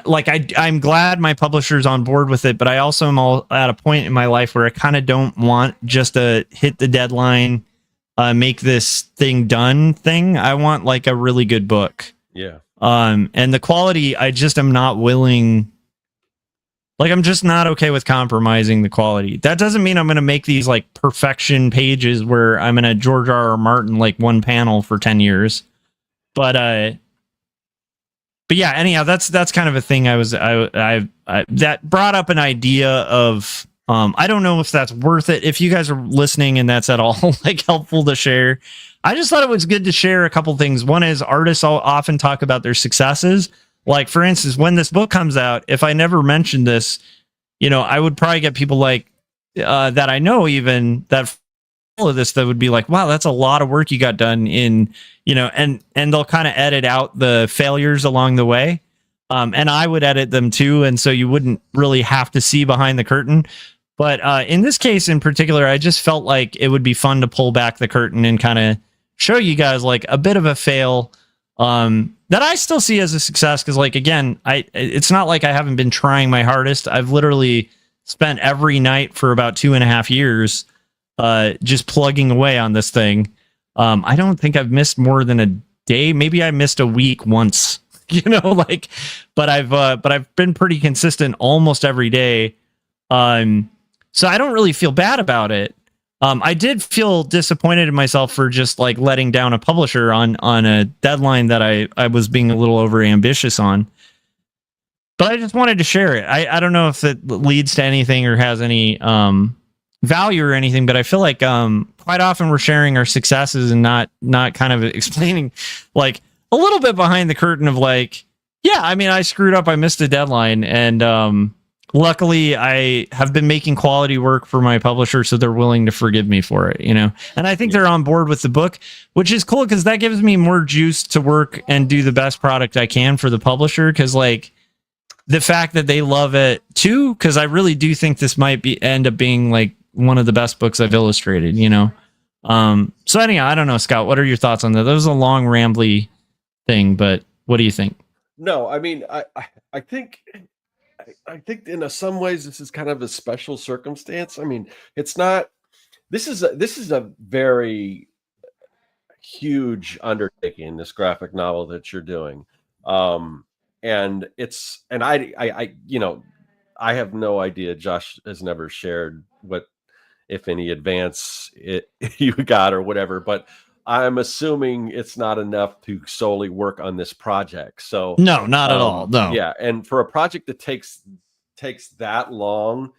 like, I'm glad my publisher's on board with it, but I also am all at a point in my life where I kind of don't want just a hit the deadline, make this thing done thing. I want like a really good book. Yeah. And the quality, I just am not willing. Like, I'm just not okay with compromising the quality. That doesn't mean I'm going to make these like perfection pages where I'm going to George R.R. Martin like one panel for 10 years. But yeah, anyhow, that's kind of a thing that brought up an idea of, I don't know if that's worth it. If you guys are listening and that's at all like helpful to share, I just thought it was good to share a couple things. One is artists often talk about their successes. Like, for instance, when this book comes out, if I never mentioned this, you know, I would probably get people like that I know even that follow this that would be like, wow, that's a lot of work you got done in, you know, and they'll kind of edit out the failures along the way. And I would edit them too. And so you wouldn't really have to see behind the curtain. But in this case in particular, I just felt like it would be fun to pull back the curtain and kind of show you guys like a bit of a fail that I still see as a success. Because, like, again, it's not like I haven't been trying my hardest. I've literally spent every night for about 2.5 years just plugging away on this thing. I don't think I've missed more than a day. Maybe I missed a week once, you know, like, but I've been pretty consistent almost every day. So I don't really feel bad about it. I did feel disappointed in myself for just like letting down a publisher on a deadline that I was being a little over ambitious on. But I just wanted to share it. I don't know if it leads to anything or has any value or anything, but I feel like quite often we're sharing our successes and not kind of explaining like a little bit behind the curtain of like, yeah, I mean, I screwed up. I missed a deadline. And luckily, I have been making quality work for my publisher, so they're willing to forgive me for it, you know? And I think they're on board with the book, which is cool because that gives me more juice to work and do the best product I can for the publisher. Because, like, the fact that they love it too, because I really do think this might end up being like one of the best books I've illustrated, you know? So anyhow, I don't know, Scott, what are your thoughts on that? That was a long, rambly thing, but what do you think? No, I mean, I think I think in some ways this is kind of a special circumstance. I mean, it's not. This is a very huge undertaking. This graphic novel that you're doing, and it's and I you know I have no idea. Josh has never shared what, if any, advance you got or whatever, but I'm assuming it's not enough to solely work on this project. So No, not at all. No. yeah, and for a project that takes that long,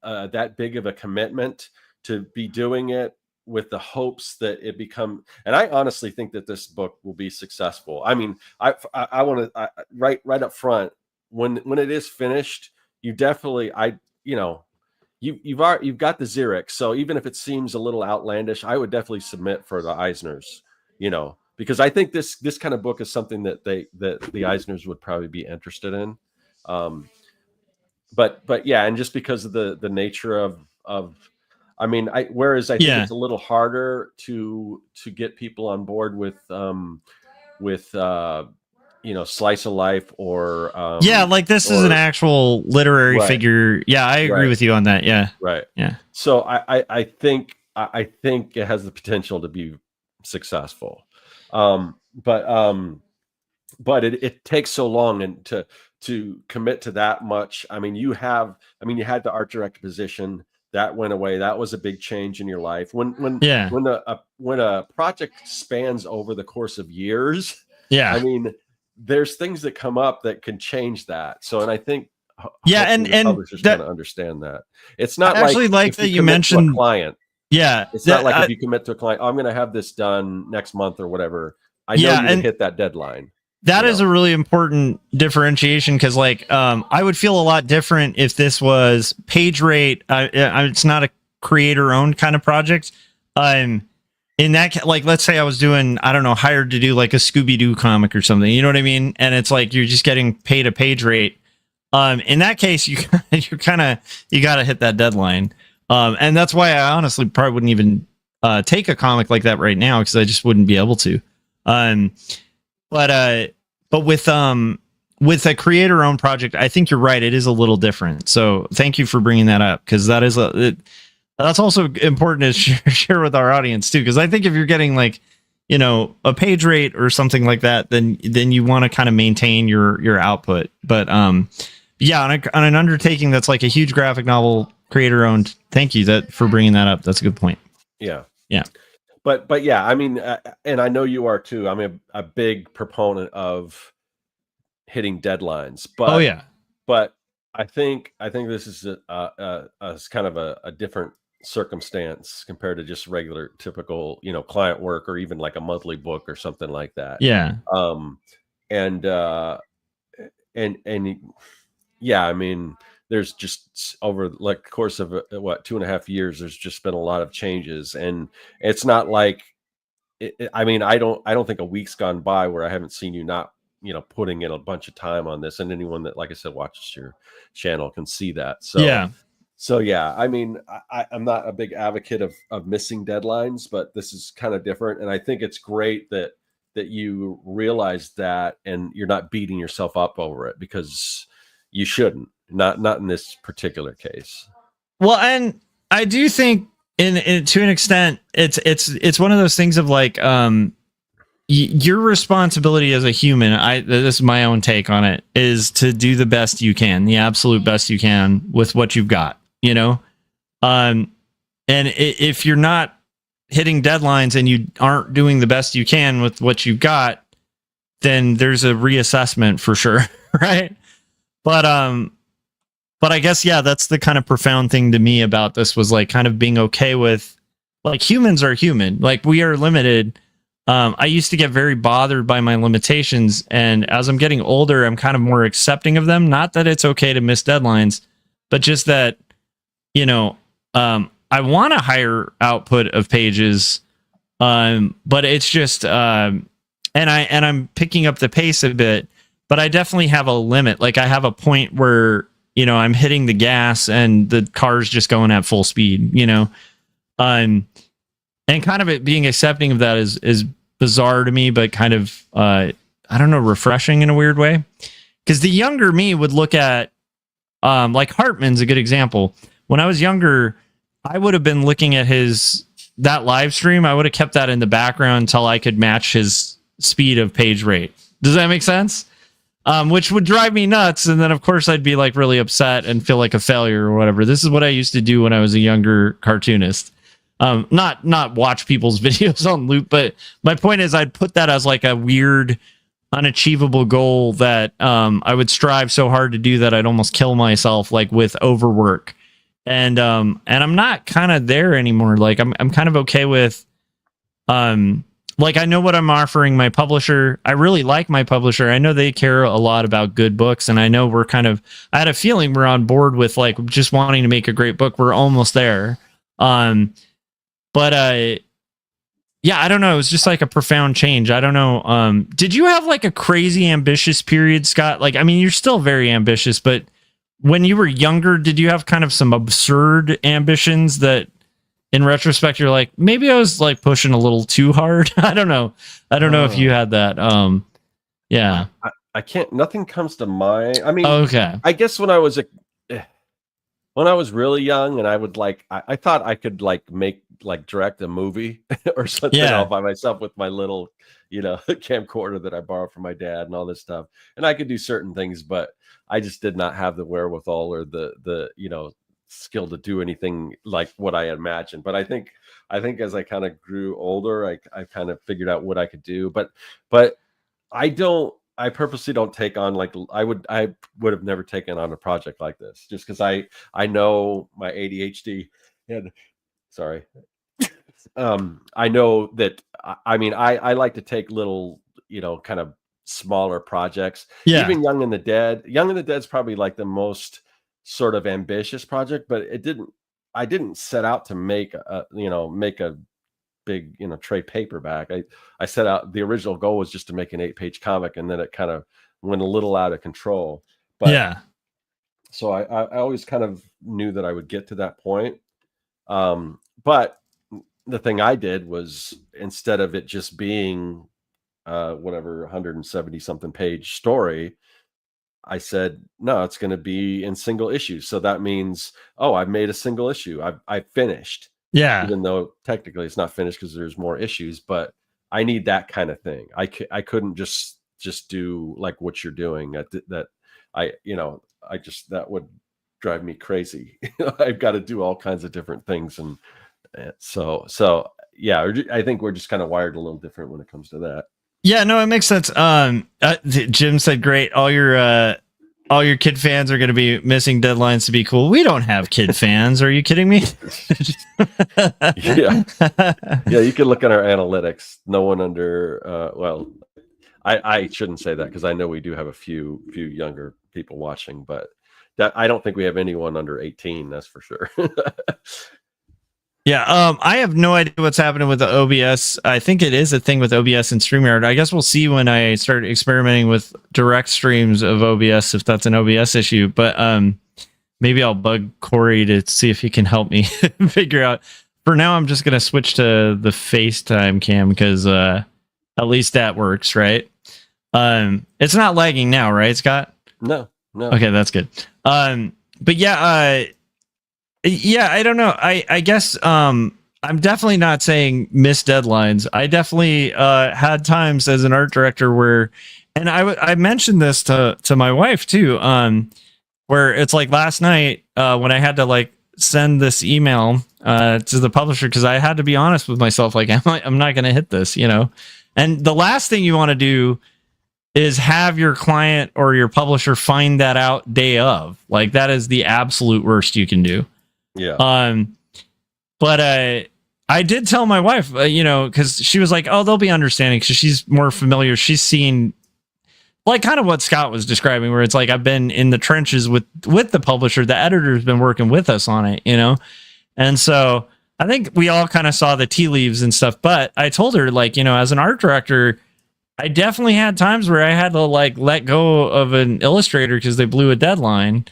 that big of a commitment to be doing it with the hopes that it become, and I honestly think that this book will be successful. I mean, I want to right up front, when it is finished, you definitely you've got the Xerox, so even if it seems a little outlandish, I would definitely submit for the Eisners, because I think this kind of book is something that the Eisners would probably be interested in. But yeah, and just because of the nature of I mean, whereas I think it's a little harder to get people on board with slice of life or like this is an actual literary figure. Yeah, I agree with you on that. Yeah. Right. Yeah. So I think it has the potential to be successful. But it takes so long and to commit to that much. I mean, you had the art director position that went away. That was a big change in your life. When a project spans over the course of years, I mean, there's things that come up that can change that. So, and I think and publishers kind of understand that. It's not actually like that you mentioned a client. Yeah, it's not like if you commit to a client, I'm going to have this done next month or whatever. I know you can hit that deadline. That is a really important differentiation, because I would feel a lot different if this was page rate. It's not a creator owned kind of project. In that, let's say I was doing, I don't know, hired to do like a Scooby-Doo comic or something, you know what I mean? And it's like, you're just getting paid a page rate. In that case, you got to hit that deadline. And that's why I honestly probably wouldn't even take a comic like that right now, because I just wouldn't be able to. But with a creator owned project, I think you're right. It is a little different. So thank you for bringing that up, because that is that's also important to share with our audience too. Because I think if you're getting a page rate or something like that, then you want to kind of maintain your output. But yeah, on an undertaking that's like a huge graphic novel creator owned. Thank you for bringing that up. That's a good point. Yeah. Yeah. But yeah, I mean, and I know you are too. I'm a big proponent of hitting deadlines. But but I think this is a kind of a different circumstance compared to just regular typical client work, or even like a monthly book or something like that. I mean, there's just over the course of 2.5 years, there's just been a lot of changes, and it's not like I mean, I don't think a week's gone by where I haven't seen you not putting in a bunch of time on this, and anyone that, like I said, watches your channel can see that. So yeah, I mean, I'm not a big advocate of missing deadlines, but this is kind of different, and I think it's great that you realize that, and you're not beating yourself up over it, because you shouldn't. Not in this particular case. Well, and I do think in to an extent, it's one of those things of your responsibility as a human. This is my own take on it, is to do the best you can, the absolute best you can with what you've got. And if you're not hitting deadlines and you aren't doing the best you can with what you've got, then there's a reassessment for sure, right? But I guess, yeah, that's the kind of profound thing to me about this, was kind of being okay with, humans are human, we are limited. I used to get very bothered by my limitations, and as I'm getting older, I'm kind of more accepting of them. Not that it's okay to miss deadlines, but just that, I want a higher output of pages, but it's just, and I'm picking up the pace a bit, but I definitely have a limit. I have a point where, I'm hitting the gas and the car's just going at full speed, and kind of it being accepting of that is bizarre to me, but kind of I don't know, refreshing in a weird way. Because the younger me would look at, like Hartman's a good example. When I was younger, I would have been looking at that live stream. I would have kept that in the background until I could match his speed of page rate. Does that make sense? Which would drive me nuts. And then, of course, I'd be like really upset and feel like a failure or whatever. This is what I used to do when I was a younger cartoonist. Not watch people's videos on loop, but my point is I'd put that as like a weird, unachievable goal that I would strive so hard to do that I'd almost kill myself, like with overwork. And I'm not kind of there anymore. Like I'm kind of okay with like I know what I'm offering my publisher. I really like my publisher. I know they care a lot about good books, and I know I had a feeling we're on board with like just wanting to make a great book. We're almost there. But yeah, I don't know. It was just like a profound change. I don't know. Did you have like a crazy ambitious period, Scott? Like, I mean, you're still very ambitious, but when you were younger, did you have kind of some absurd ambitions that in retrospect, you're like, maybe I was like pushing a little too hard? I don't know. I don't know if you had that. Yeah. I can't, nothing comes to mind. I mean, okay. I guess when I was really young and I would like, I thought I could like direct a movie or something all by myself with my little, camcorder that I borrowed from my dad and all this stuff. And I could do certain things, but I just did not have the wherewithal or the skill to do anything like what I imagined. But I think as I kind of grew older, I kind of figured out what I could do. But I purposely don't take on like I would have never taken on a project like this just because I know my ADHD and sorry. I know that I mean I like to take little kind of smaller projects. Even Young and the Dead's probably like the most sort of ambitious project, but I didn't set out to make a big trade paperback. I set out, the original goal was just to make an 8-page comic, and then it kind of went a little out of control. But so I always kind of knew that I would get to that point. But the thing I did was, instead of it just being whatever 170 something page story, I said, no, it's going to be in single issues. So that means, I've made a single issue. I finished. Yeah. Even though technically it's not finished because there's more issues, but I need that kind of thing. I couldn't just do like what you're doing. That would drive me crazy. I've got to do all kinds of different things. And so yeah, I think we're just kind of wired a little different when it comes to that. Yeah, no, it makes sense. Jim said, great. All your kid fans are going to be missing deadlines to be cool. We don't have kid fans. Are you kidding me? Yeah. You can look at our analytics. No one under, I shouldn't say that because I know we do have a few younger people watching, but I don't think we have anyone under 18. That's for sure. Yeah, I have no idea what's happening with the OBS. I think it is a thing with OBS and StreamYard. I guess we'll see when I start experimenting with direct streams of OBS, if that's an OBS issue. But maybe I'll bug Corey to see if he can help me figure out. For now, I'm just going to switch to the FaceTime cam because at least that works, right? It's not lagging now, right, Scott? No. Okay, that's good. But yeah, I don't know. I guess I'm definitely not saying miss deadlines. I definitely had times as an art director where, and I mentioned this to my wife too, where it's like last night when I had to like send this email to the publisher because I had to be honest with myself, like I'm not going to hit this, And the last thing you want to do is have your client or your publisher find that out day of. Like that is the absolute worst you can do. Yeah. But I did tell my wife, because she was like, "Oh, they'll be understanding," because she's more familiar. She's seen like kind of what Scott was describing, where it's like I've been in the trenches with the publisher. The editor's been working with us on it, and so I think we all kind of saw the tea leaves and stuff. But I told her, like, as an art director, I definitely had times where I had to like let go of an illustrator because they blew a deadline.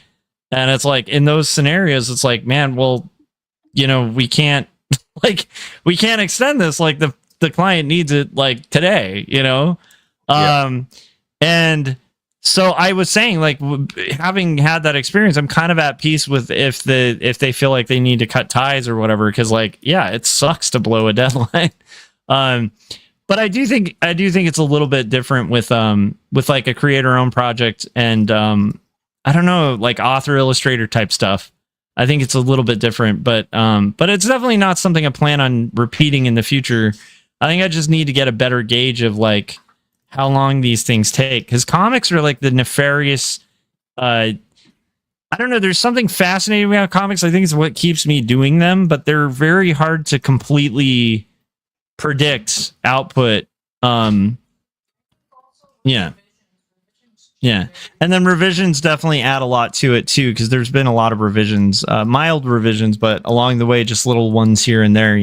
And it's like in those scenarios, it's like, man, well, we can't extend this. Like the client needs it like today, And so I was saying, like, having had that experience, I'm kind of at peace with if they feel like they need to cut ties or whatever, because, like, yeah, it sucks to blow a deadline. But I do think it's a little bit different with like a creator-owned project and I don't know, like author illustrator type stuff. I think it's a little bit different, but it's definitely not something I plan on repeating in the future. I think I just need to get a better gauge of like how long these things take, because comics are like the nefarious. I don't know. There's something fascinating about comics. I think it's what keeps me doing them, but they're very hard to completely predict output. Yeah, and then revisions definitely add a lot to it too, because there's been a lot of revisions, mild revisions, but along the way, just little ones here and there,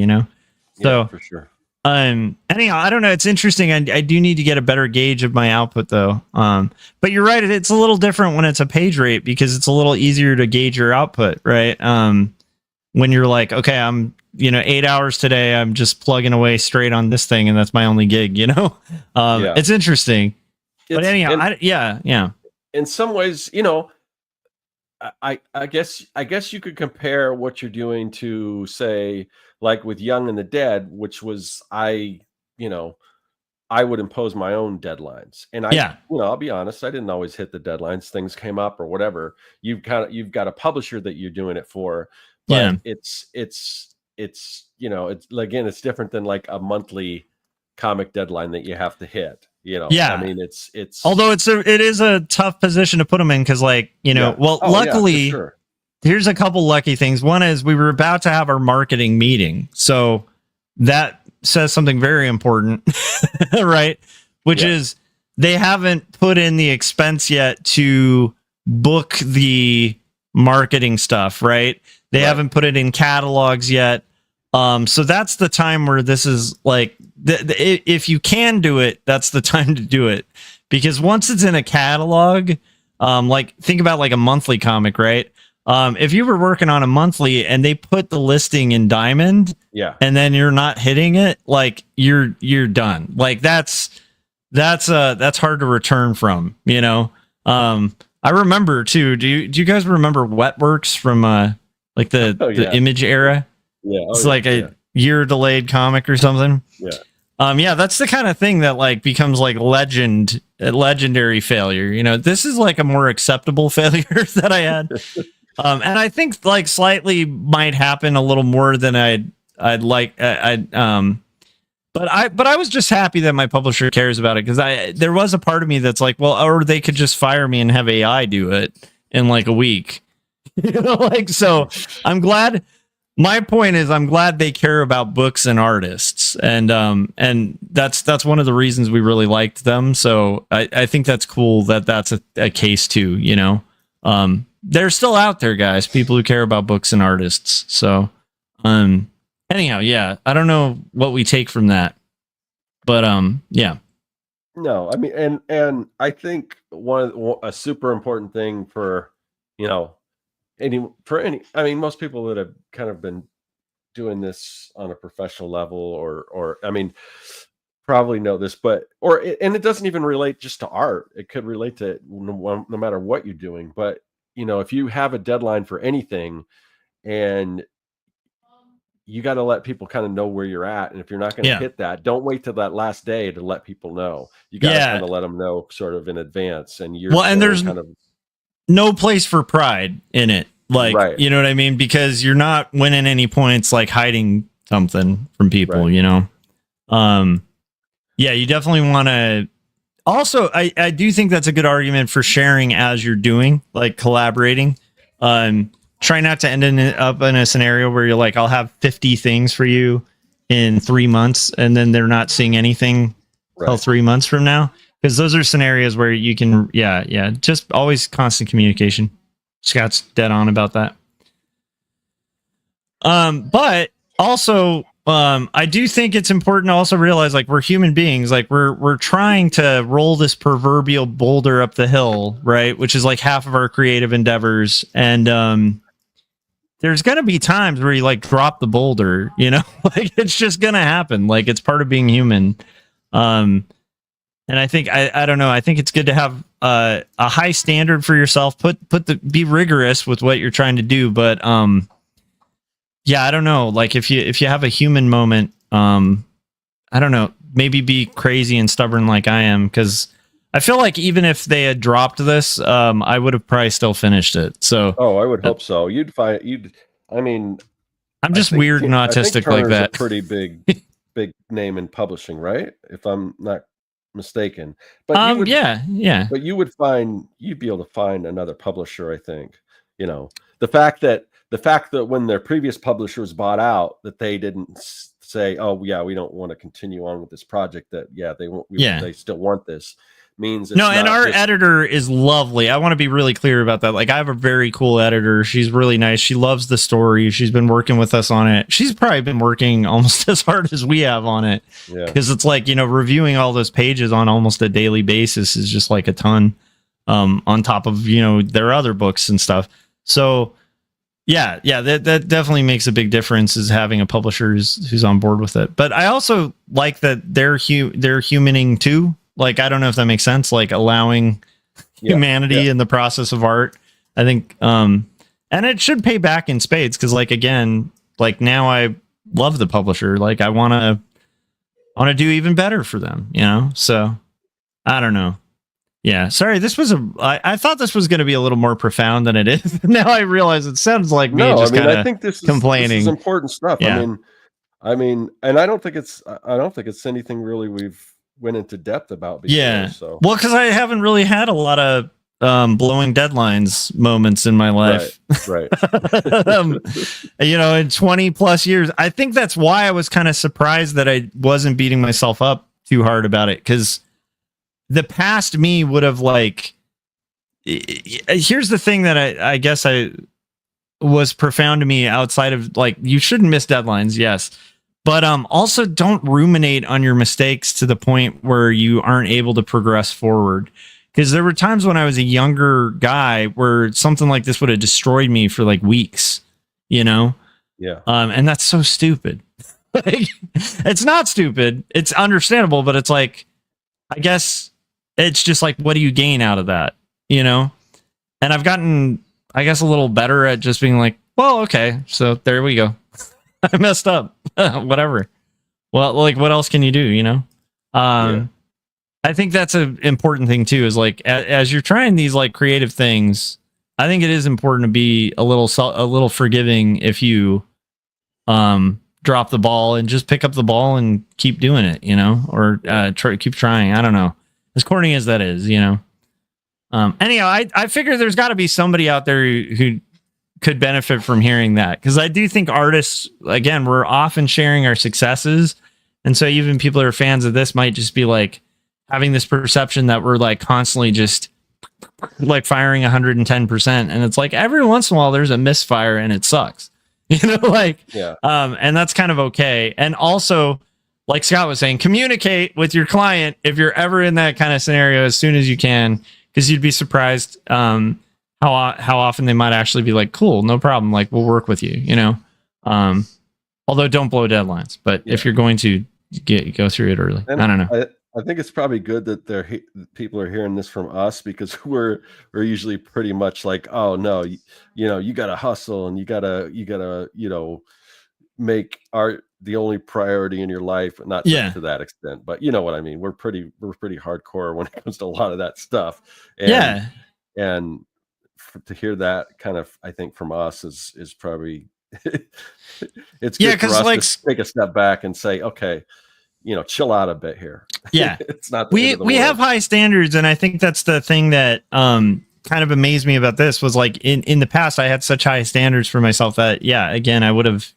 So for sure. Anyhow, I don't know. It's interesting. I do need to get a better gauge of my output though. But you're right. It's a little different when it's a page rate, because it's a little easier to gauge your output, right? When you're like, okay, I'm 8 hours today, I'm just plugging away straight on this thing, and that's my only gig. It's interesting. But anyhow, yeah. In some ways, I guess you could compare what you're doing to, say, like with Young and the Dead, which was I would impose my own deadlines, and I'll be honest, I didn't always hit the deadlines. Things came up or whatever. You've got a publisher that you're doing it for, but it's again, it's different than like a monthly comic deadline that you have to hit. I mean, it's although it is a tough position to put them in, because luckily here's a couple lucky things. One is we were about to have our marketing meeting, so that says something very important, right? Which is they haven't put in the expense yet to book the marketing stuff, right? They haven't put it in catalogs yet. So that's the time where this is like, if you can do it, that's the time to do it, because once it's in a catalog, like think about like a monthly comic, right? If you were working on a monthly and they put the listing in Diamond, and then you're not hitting it, like you're done. Like that's hard to return from, I remember too. Do you guys remember Wetworks from like the Image era? Yeah, it's like a year delayed comic or something. Yeah, that's the kind of thing that like becomes like legendary failure. This is like a more acceptable failure that I had, and I think like slightly might happen a little more than I'd like. But I was just happy that my publisher cares about it, because there was a part of me that's like, well, or they could just fire me and have AI do it in like a week, so I'm glad. My point is, I'm glad they care about books and artists, and that's one of the reasons we really liked them. So I think that's cool that that's a case too. They're still out there, guys. People who care about books and artists. So anyhow, yeah, I don't know what we take from that, but yeah. No, I mean, and I think a super important thing for most people that have kind of been doing this on a professional level, or I mean, probably know this, and it doesn't even relate just to art. It could relate to no matter what you're doing. But if you have a deadline for anything, and you got to let people kind of know where you're at, and if you're not going to hit that, don't wait till that last day to let people know. You got to kind of let them know sort of in advance, and there's kind of no place for pride in it. Like, you know what I mean? Because you're not winning any points, like hiding something from people, Yeah, you definitely want to. Also, I do think that's a good argument for sharing as you're doing, like collaborating. Try not to end up in a scenario where you're like, I'll have 50 things for you in 3 months, and then they're not seeing anything till 3 months from now. Because those are scenarios where you can, just always constant communication. Scott's dead on about that. But also, I do think it's important to also realize, like, we're human beings. Like, we're trying to roll this proverbial boulder up the hill, right? Which is like half of our creative endeavors. And there's going to be times where you like drop the boulder, like it's just going to happen. Like, it's part of being human. And And I think I don't know. I think it's good to have a high standard for yourself. Be rigorous with what you're trying to do. But yeah, I don't know. Like if you have a human moment, I don't know. Maybe be crazy and stubborn like I am, because I feel like even if they had dropped this, I would have probably still finished it. So I would hope so. I mean, I'm just weird and autistic like that. A pretty big name in publishing, right? If I'm not mistaken. But but you'd be able to find another publisher, I think. You know, the fact that when their previous publisher was bought out, that they didn't say, "Oh yeah, we don't want to continue on with this project." That they still want this, means no. And our editor is lovely. I want to be really clear about that. Like, I have a very cool editor. She's really nice. She loves the story. She's been working with us on it. She's probably been working almost as hard as we have on it. Yeah. Because it's like, reviewing all those pages on almost a daily basis is just like a ton, on top of, their other books and stuff. So yeah, that definitely makes a big difference, is having a publisher who's on board with it. But I also like that they're humaning too. Like, I don't know if that makes sense, like allowing humanity in the process of art. I think, and it should pay back in spades. Cause like, again, like now I love the publisher. Like I want to do even better for them, So I don't know. Yeah. Sorry. I thought this was going to be a little more profound than it is. Now I realize it sounds like me I think this is complaining. This is important stuff. Yeah. I mean, and I don't think it's anything really we've went into depth about before. Yeah. So. Well, because I haven't really had a lot of blowing deadlines moments in my life. Right. In 20 plus years. I think that's why I was kind of surprised that I wasn't beating myself up too hard about it. Because the past me would have here's the thing that I guess I was profound to me outside of you shouldn't miss deadlines. Yes. But also don't ruminate on your mistakes to the point where you aren't able to progress forward. Because there were times when I was a younger guy where something like this would have destroyed me for weeks, Yeah. And that's so stupid. It's not stupid. It's understandable, but it's I guess it's just what do you gain out of that? And I've gotten, I guess, a little better at just being well, okay, so there we go. I messed up. Whatever. Well, what else can you do? I think that's an important thing too, is as you're trying these creative things, I think it is important to be a little forgiving if you drop the ball, and just pick up the ball and keep doing it, or keep trying. I don't know. As corny as that is, anyhow, I figure there's got to be somebody out there who could benefit from hearing that, because I do think artists, again, we're often sharing our successes, and so even people who are fans of this might just be having this perception that we're constantly just firing 110%, and it's every once in a while there's a misfire and it sucks, and that's kind of okay. And also, like Scott was saying, communicate with your client if you're ever in that kind of scenario as soon as you can, because you'd be surprised how often they might actually be cool, no problem, we'll work with you, although don't blow deadlines, but if you're going to go through it early. And I don't know. I think it's probably good that people are hearing this from us, because we're usually pretty much oh no, you gotta hustle, and you gotta make art the only priority in your life, not to that extent, but you know what I mean. We're pretty hardcore when it comes to a lot of that stuff. And to hear that kind of, I think, from us is probably it's good for us to take a step back and say, okay, chill out a bit here. Yeah. It's not we have high standards, and I think that's the thing that kind of amazed me about this was in the past I had such high standards for myself that again I would have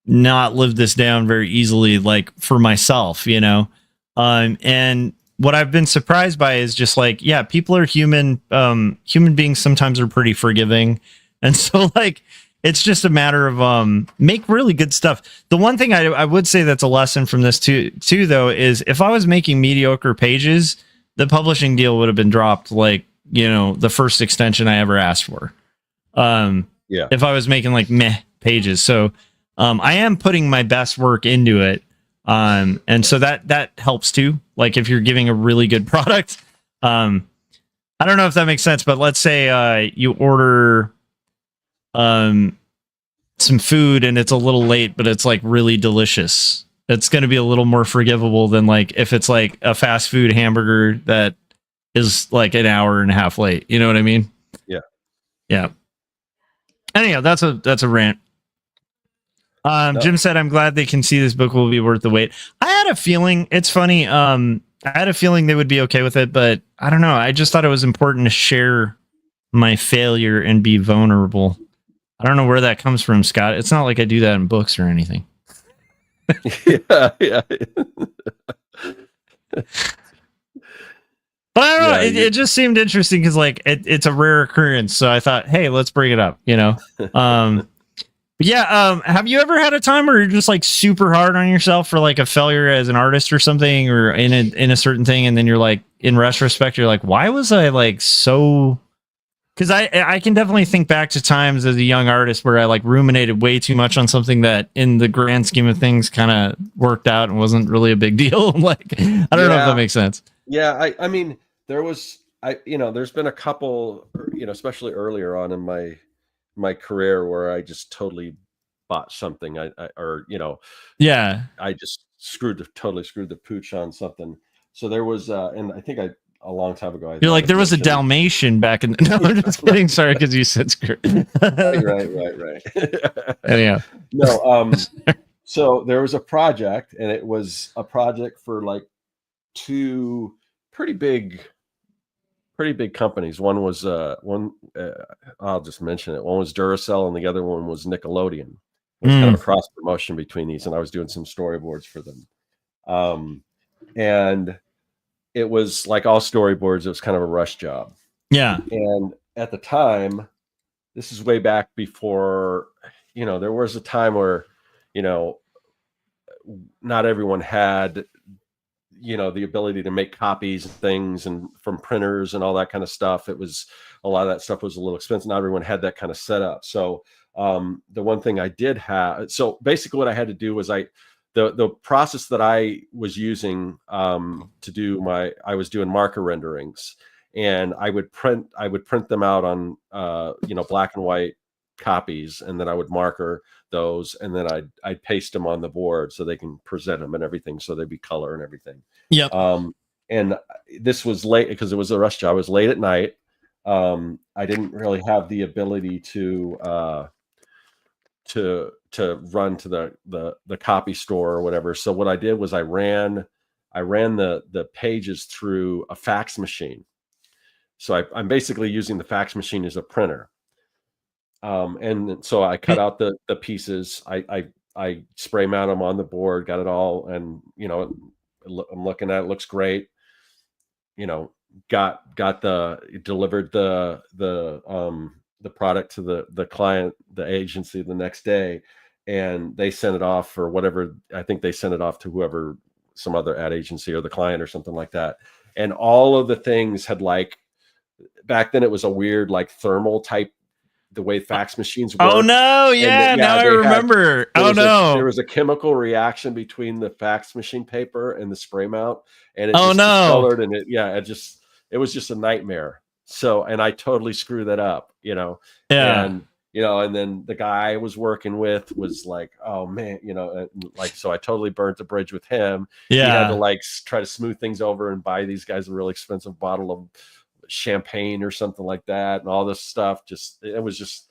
not lived this down very easily for myself, and what I've been surprised by is just people are human. Human beings sometimes are pretty forgiving. And so it's just a matter of make really good stuff. The one thing I would say that's a lesson from this too, though, is if I was making mediocre pages, the publishing deal would have been dropped the first extension I ever asked for. If I was making meh pages. So I am putting my best work into it. And so that helps too. Like if you're giving a really good product, I don't know if that makes sense, but let's say you order some food and it's a little late, but it's like really delicious. It's going to be a little more forgivable than like if it's like a fast food hamburger that is like an hour and a half late. You know what I mean? Yeah. Yeah. Anyhow, that's a rant. No. Jim said, "I'm glad they can see this book will be worth the wait." I had a feeling. It's funny. I had a feeling they would be okay with it, but I don't know. I just thought it was important to share my failure and be vulnerable. I don't know where that comes from, Scott. It's not like I do that in books or anything. Yeah. But I don't know. It just seemed interesting because like it's a rare occurrence. So I thought, hey, let's bring it up. You know. Yeah. Have you ever had a time where you're just like super hard on yourself for like a failure as an artist or something, or in a certain thing, and then you're like, in retrospect, you're like, why was I like so? Because I can definitely think back to times as a young artist where I like ruminated way too much on something that, in the grand scheme of things, kind of worked out and wasn't really a big deal. Like I don't know if that makes sense. Yeah. I mean, there's been a couple, especially earlier on in my career where I just totally bought something I just totally screwed the pooch on something. So there was and I think a long time ago you're like, there was a Dalmatian back in no, I'm just kidding, sorry, because you said screw. right. Anyhow. No, so there was a project, and it was a project for like two pretty big companies. One was I'll just mention it. One was Duracell, and the other one was Nickelodeon. It was kind of a cross promotion between these, and I was doing some storyboards for them. And it was like all storyboards. It was kind of a rush job. Yeah. And at the time, this is way back before, there was a time where, not everyone had the ability to make copies and things and from printers and all that kind of stuff. It was a lot of that stuff was a little expensive. Not everyone had that kind of setup. So the one thing I did have, so basically what I had to do was the process that I was using to do I was doing marker renderings, and I would print them out on black and white copies, and then I would marker those, and then I'd paste them on the board so they can present them and everything, so they'd be color and everything. Yep. And this was late because it was a rush job. It was late at night. I didn't really have the ability to run to the copy store or whatever. So what I did was I ran the pages through a fax machine. So I'm basically using the fax machine as a printer. And so I cut out the pieces. I spray mount them on the board, got it all, and I'm looking at it, looks great. Delivered the product to the client, the agency, the next day, and they sent it off for whatever. I think they sent it off to whoever, some other ad agency or the client or something like that. And all of the things had, like, back then it was a weird like thermal type, the way fax machines work. Oh no, now I remember. There was a chemical reaction between the fax machine paper and the spray mount, and it discolored, and it was just a nightmare. So, and I totally screwed that up, Yeah. And and then the guy I was working with was like, oh man, so I totally burnt the bridge with him. Yeah. He had to like try to smooth things over and buy these guys a really expensive bottle of champagne or something like that, and all this stuff. It was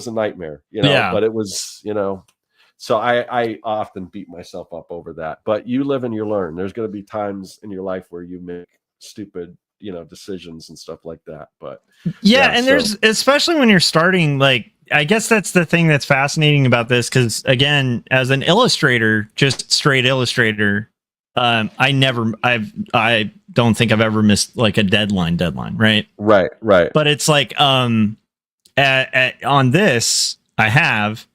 a nightmare, but it was, so I often beat myself up over that. But you live and you learn. There's going to be times in your life where you make stupid decisions and stuff like that. But there's, especially when you're starting, like, I guess that's the thing that's fascinating about this, because again, as an illustrator, just straight illustrator, I don't think I've ever missed like a deadline, right. But it's like on this I have,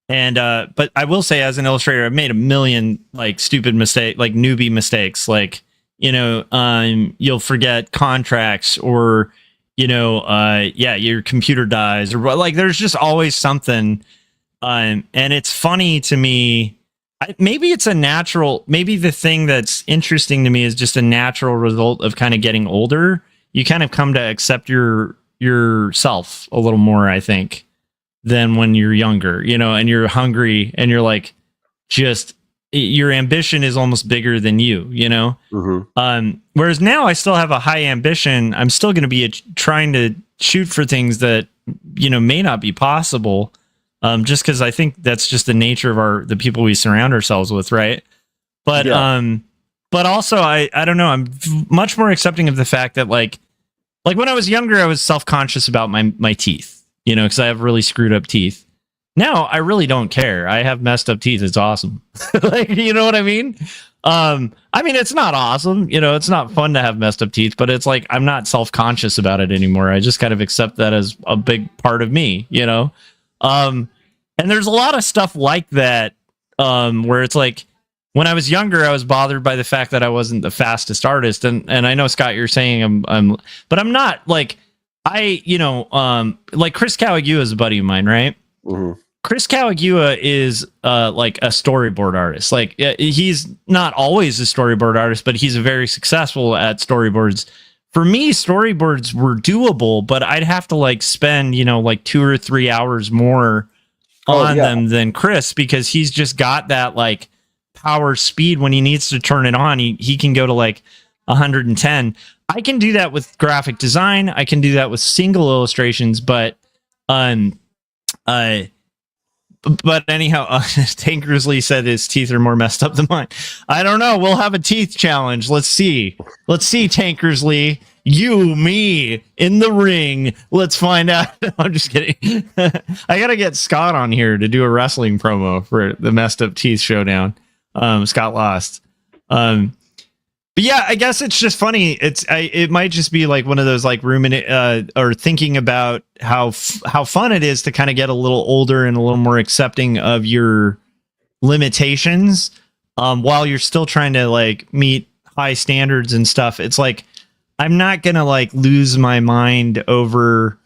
and but I will say, as an illustrator, I've made a million like stupid like newbie mistakes, like you'll forget contracts, or your computer dies, or like there's just always something. And it's funny to me maybe it's a natural, maybe the thing that's interesting to me is just a natural result of kind of getting older. You kind of come to accept yourself a little more, I think, than when you're younger, and you're hungry and you're like, just your ambition is almost bigger than you. Whereas now I still have a high ambition. I'm still going to be trying to shoot for things that, may not be possible. Just because I think that's just the nature of the people we surround ourselves with, right? But but also I don't know. I'm much more accepting of the fact that like when I was younger, I was self-conscious about my teeth, because I have really screwed up teeth. Now I really don't care. I have messed up teeth. It's awesome. You know what I mean? It's not awesome. It's not fun to have messed up teeth, but it's like I'm not self-conscious about it anymore. I just kind of accept that as a big part of me, and there's a lot of stuff like that, where it's like when I was younger, I was bothered by the fact that I wasn't the fastest artist. And I know, Scott, you're saying but I'm not like like Chris Cawagua is a buddy of mine, right? Mm-hmm. Chris Cawagua is like a storyboard artist. Like he's not always a storyboard artist, but he's very successful at storyboards. For me, storyboards were doable, but I'd have to like spend, like 2 or 3 hours more on them than Chris, because he's just got that like power speed. When he needs to turn it on, he can go to like 110. I can do that with graphic design. I can do that with single illustrations, but anyhow, Tank Grizzly said his teeth are more messed up than mine. I don't know. We'll have a teeth challenge. Let's see, Tank Grizzly. You, me, in the ring. Let's find out. I'm just kidding. I gotta get Scott on here to do a wrestling promo for the Messed Up Teeth Showdown. Scott lost. But yeah, I guess it's just funny. It might just be like one of those like ruminate or thinking about how fun it is to kind of get a little older and a little more accepting of your limitations, while you're still trying to like meet high standards and stuff. It's like I'm not gonna like lose my mind over,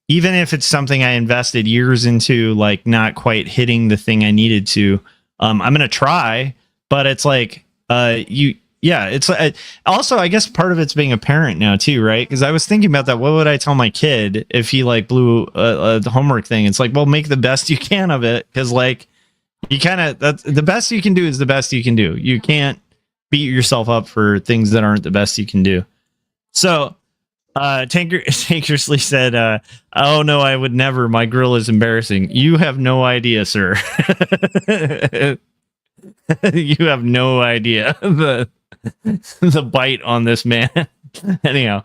even if it's something I invested years into, like not quite hitting the thing I needed to. I'm gonna try, but it's like it's also, I guess part of it's being a parent now too, right? Because I was thinking about that. What would I tell my kid if he like blew the homework thing? It's like, well, make the best you can of it, because like you kind of, that's the best you can do is the best you can do. You can't beat yourself up for things that aren't the best you can do. So Tankersly said, oh no, I would never. My grill is embarrassing. You have no idea, sir. You have no idea the bite on this man. Anyhow,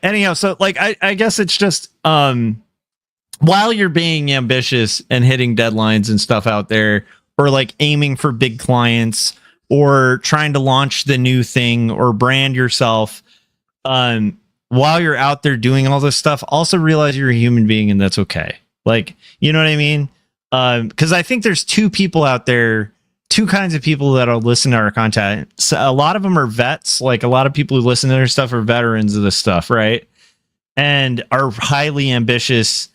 anyhow, so like I guess it's just while you're being ambitious and hitting deadlines and stuff out there, or like aiming for big clients, or trying to launch the new thing or brand yourself, while you're out there doing all this stuff, also realize you're a human being, and that's okay. Like, you know what I mean? Because I think there's two kinds of people that'll listen to our content. So a lot of them are vets. Like a lot of people who listen to their stuff are veterans of this stuff, right? And are highly ambitious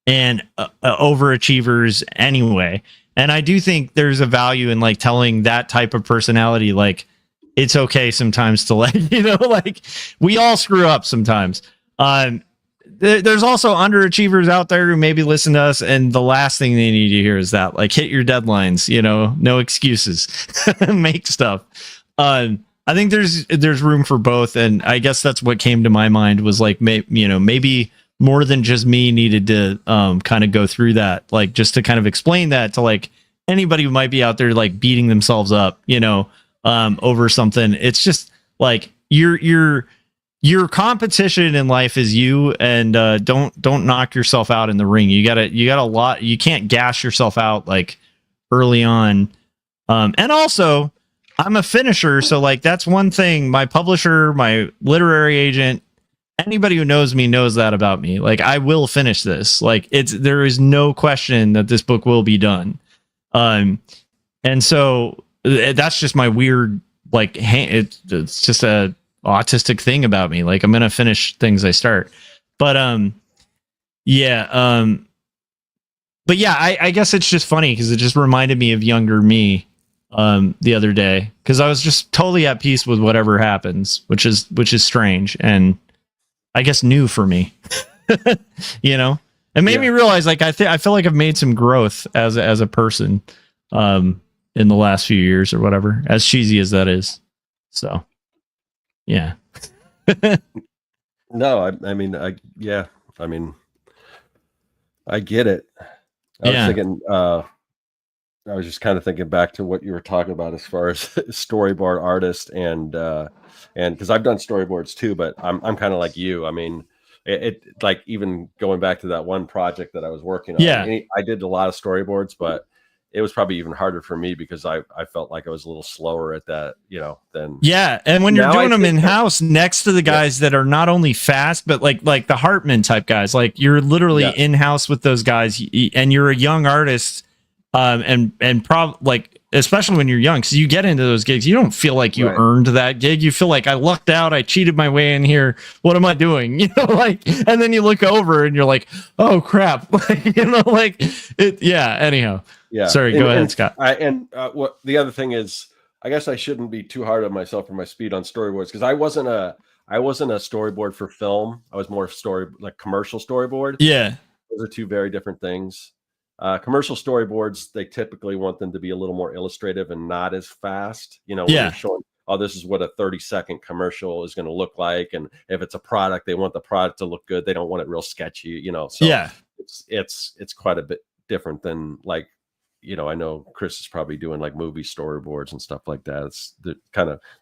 and overachievers anyway. And I do think there's a value in like telling that type of personality, like it's okay sometimes to like, like we all screw up sometimes. There's also underachievers out there who maybe listen to us, and the last thing they need to hear is that, like, hit your deadlines, no excuses, make stuff. I think there's room for both, and I guess that's what came to my mind was like, maybe more than just me needed to kind of go through that, like just to kind of explain that to like anybody who might be out there like beating themselves up, over something. It's just like your competition in life is you, and don't knock yourself out in the ring. You got a lot. You can't gas yourself out like early on. And also I'm a finisher. So like, that's one thing my publisher, my literary agent, anybody who knows me knows that about me. Like I will finish this. Like there is no question that this book will be done. And so that's just my weird, like, it's just a autistic thing about me. Like I'm gonna finish things I start. But but yeah, I guess it's just funny because it just reminded me of younger me the other day, because I was just totally at peace with whatever happens, which is strange and I guess new for me. You know, it made me realize, like, I feel like I've made some growth as a person in the last few years or whatever, as cheesy as that is. So yeah. No, I mean, I get it. I was thinking, I was just kind of thinking back to what you were talking about as far as storyboard artist, and because I've done storyboards too, but I'm kind of like you. I mean, it like, even going back to that one project that I was working on. Yeah. I did a lot of storyboards, but it was probably even harder for me because I felt like I was a little slower at that, than. Yeah, and when you're doing them in house next to the guys that are not only fast, but like the Hartman type guys, like you're literally in house with those guys, and you're a young artist, and like, especially when you're young, because you get into those gigs, you don't feel like you earned that gig. You feel like, I lucked out, I cheated my way in here. What am I doing? Like, and then you look over and you're like, oh crap, like it. Yeah. Anyhow. Yeah. Sorry. Go ahead, Scott. What the other thing is, I guess I shouldn't be too hard on myself for my speed on storyboards, because I wasn't a storyboard for film. I was more like commercial storyboard. Yeah. Those are two very different things. Commercial storyboards, they typically want them to be a little more illustrative and not as fast. When you're showing, oh, this is what a 30-second commercial is going to look like, and if it's a product, they want the product to look good. They don't want it real sketchy. So it's quite a bit different than, like, I know Chris is probably doing like movie storyboards and stuff like that.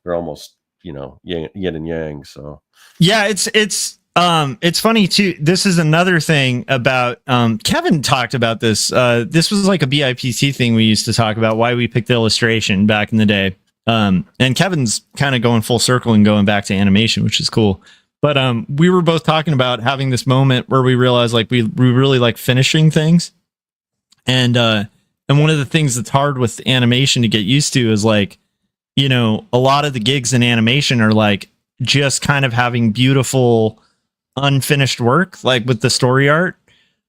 They're almost, yin and yang. So yeah, it's funny too. This is another thing about Kevin talked about this. This was like a BIPC thing we used to talk about, why we picked illustration back in the day. And Kevin's kind of going full circle and going back to animation, which is cool. But we were both talking about having this moment where we realized, like, we really like finishing things. And one of the things that's hard with animation to get used to is, like, a lot of the gigs in animation are like just kind of having beautiful unfinished work, like with the story art.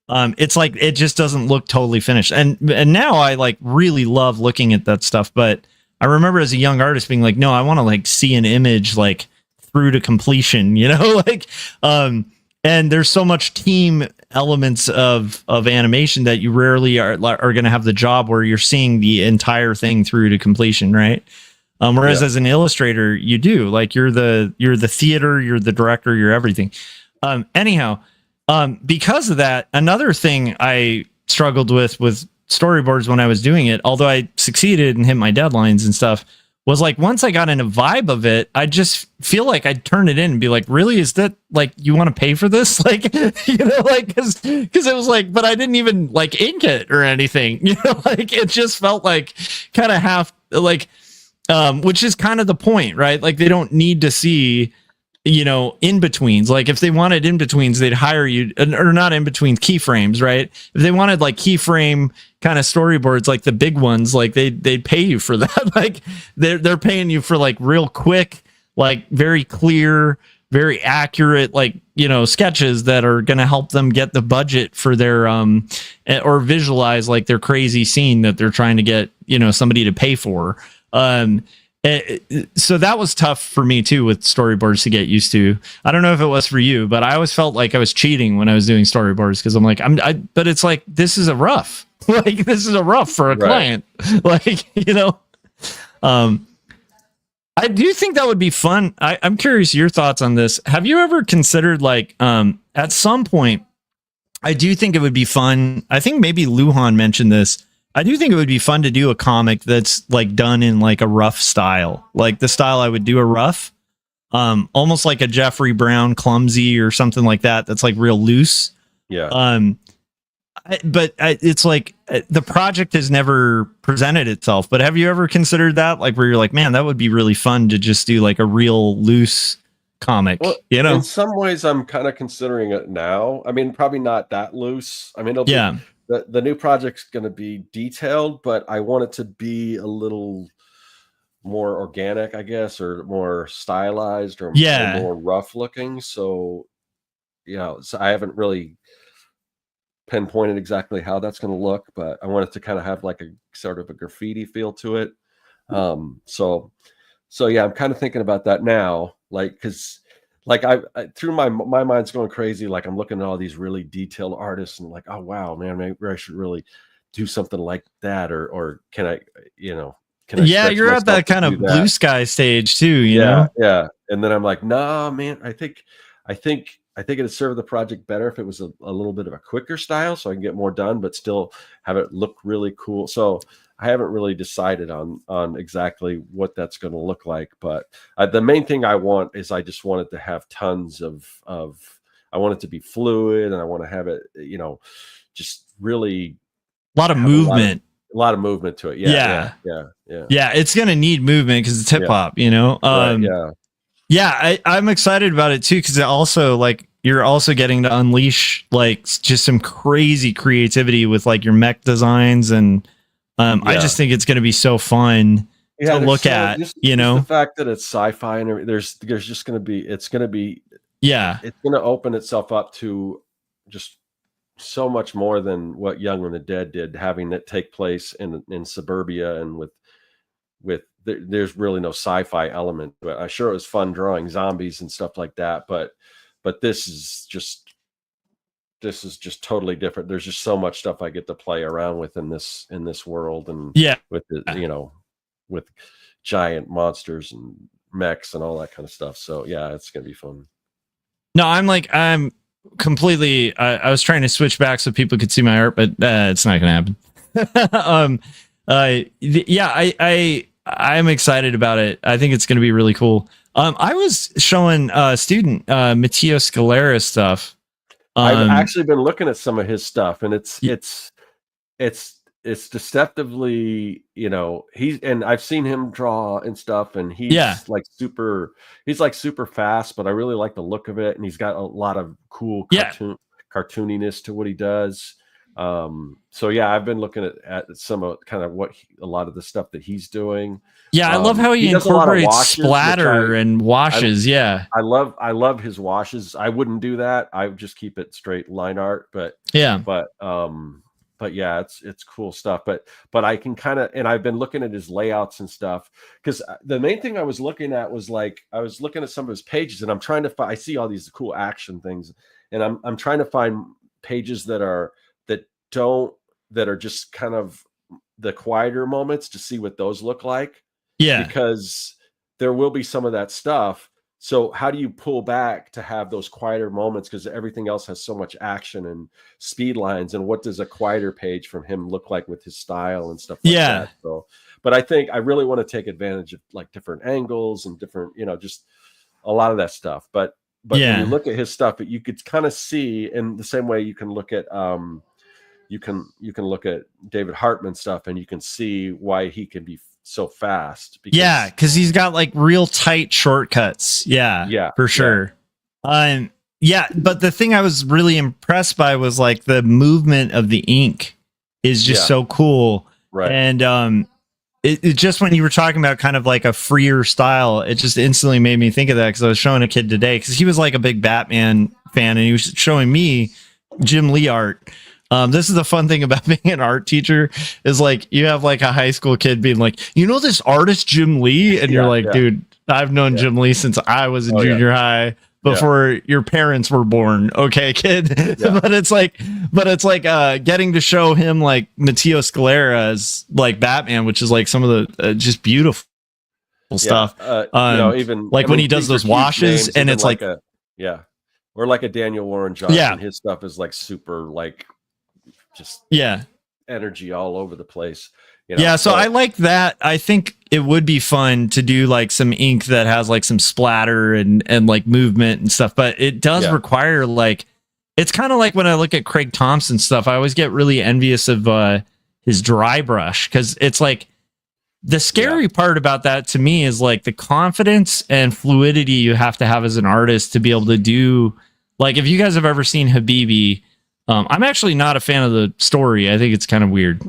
It's like, it just doesn't look totally finished. And now I like really love looking at that stuff. But I remember as a young artist being like, no, I want to like see an image like through to completion, like, and there's so much team elements of animation that you rarely are going to have the job where you're seeing the entire thing through to completion, right? Whereas as an illustrator, you do, like, you're the theater, you're the director, you're everything. Anyhow, because of that, another thing I struggled with storyboards when I was doing it, although I succeeded and hit my deadlines and stuff, was like, once I got in a vibe of it, I just feel like I'd turn it in and be like, really, is that, like, you want to pay for this? Like, like, because it was like, but I didn't even like ink it or anything, like, it just felt like kind of half, like, which is kind of the point, right? Like, they don't need to see, in betweens. Like, if they wanted in betweens, they'd hire you, or not in between, keyframes, right? If they wanted like keyframe kind of storyboards, like the big ones, like they'd pay you for that. Like, they're paying you for like real quick, like very clear, very accurate, like, sketches that are going to help them get the budget for their or visualize like their crazy scene that they're trying to get, somebody to pay for. So that was tough for me too, with storyboards to get used to. I don't know if it was for you, but I always felt like I was cheating when I was doing storyboards, because I'm like, but it's like, this is a rough, like, this is a rough for a client, like, I do think that would be fun. I'm curious your thoughts on this. Have you ever considered, like, at some point, I do think it would be fun. I think maybe Lujan mentioned this. I do think it would be fun to do a comic that's like done in like a rough style, like the style I would do a rough, almost like a Jeffrey Brown clumsy or something like that. That's like real loose. Yeah. It's like the project has never presented itself. But have you ever considered that, like, where you're like, man, that would be really fun to just do like a real loose comic? Well, in some ways, I'm kind of considering it now. I mean, probably not that loose. I mean, it'll be. The new project's going to be detailed, but I want it to be a little more organic, I guess, or more stylized, or more rough looking. So, so I haven't really pinpointed exactly how that's going to look, but I want it to kind of have like a sort of a graffiti feel to it. So yeah, I'm kind of thinking about that now, like, because like I through my mind's going crazy. Like I'm looking at all these really detailed artists and like, oh wow, man, maybe I should really do something like that, or can I, can I? Yeah, you're at that kind of blue sky stage too, you know? Yeah. And then I'm like, nah, man, I think it'd serve the project better if it was a little bit of a quicker style, so I can get more done, but still have it look really cool. So I haven't really decided on exactly what that's going to look like, but the main thing I want is I just want it to have tons of I want it to be fluid, and I want to have it, just really a lot of movement. A lot of movement to it. Yeah. It's gonna need movement because it's hip hop, I'm excited about it too, because it also, like, you're also getting to unleash like just some crazy creativity with like your mech designs, and I just think it's gonna be so fun to look at. Just the fact that it's sci-fi and there's just gonna be it's gonna open itself up to just so much more than what Young and the Dead did, having it take place in suburbia and with there's really no sci-fi element to it. I'm sure it was fun drawing zombies and stuff like that, but this is just totally different. There's just so much stuff I get to play around with in this world, and with the, with giant monsters and mechs and all that kind of stuff. So yeah, it's gonna be fun. No, I'm completely. I was trying to switch back so people could see my art, but it's not gonna happen. I'm excited about it. I think it's gonna be really cool. I was showing student Matteo Scalera stuff. I've actually been looking at some of his stuff, and it's deceptively, and I've seen him draw and stuff, and he's like super fast, but I really like the look of it, and he's got a lot of cool cartooniness to what he does. So yeah, I've been looking at some of kind of a lot of the stuff that he's doing. Yeah, I love how he incorporates splatter and washes. I love his washes. I wouldn't do that. I would just keep it straight line art, but yeah, it's cool stuff. But I can kind of, and I've been looking at his layouts and stuff, because the main thing I was looking at was like, I was looking at some of his pages, and I'm trying to find, I see all these cool action things, and I'm trying to find pages that are just kind of the quieter moments to see what those look like. Yeah, because there will be some of that stuff. So how do you pull back to have those quieter moments? Because everything else has so much action and speed lines. And what does a quieter page from him look like with his style and stuff like that? So, but I think I really want to take advantage of like different angles and different, just a lot of that stuff. But when you look at his stuff, you could kind of see, in the same way you can look at you can look at David Hartman's stuff, and you can see why he can be so fast. Because he's got like real tight shortcuts. For sure. But the thing I was really impressed by was like the movement of the ink is just so cool. Right. And it just, when you were talking about kind of like a freer style, it just instantly made me think of that, because I was showing a kid today, because he was like a big Batman fan, and he was showing me Jim Lee art. This is the fun thing about being an art teacher, is like you have like a high school kid being like, this artist Jim Lee, and you're like, dude, I've known Jim Lee since I was in junior high, before your parents were born. Okay, kid. but it's like getting to show him like Matteo Scalera as like Batman, which is like some of the just beautiful stuff. Even like when he does those washes, and it's like or like a Daniel Warren Johnson. His stuff is like super like just energy all over the place. So I like that. I think it would be fun to do like some ink that has like some splatter and like movement and stuff, but it does require like, it's kind of like when I look at Craig Thompson stuff, I always get really envious of his dry brush, because it's like the scary part about that to me is like the confidence and fluidity you have to have as an artist to be able to do, like, if you guys have ever seen Habibi, I'm actually not a fan of the story. I think it's kind of weird,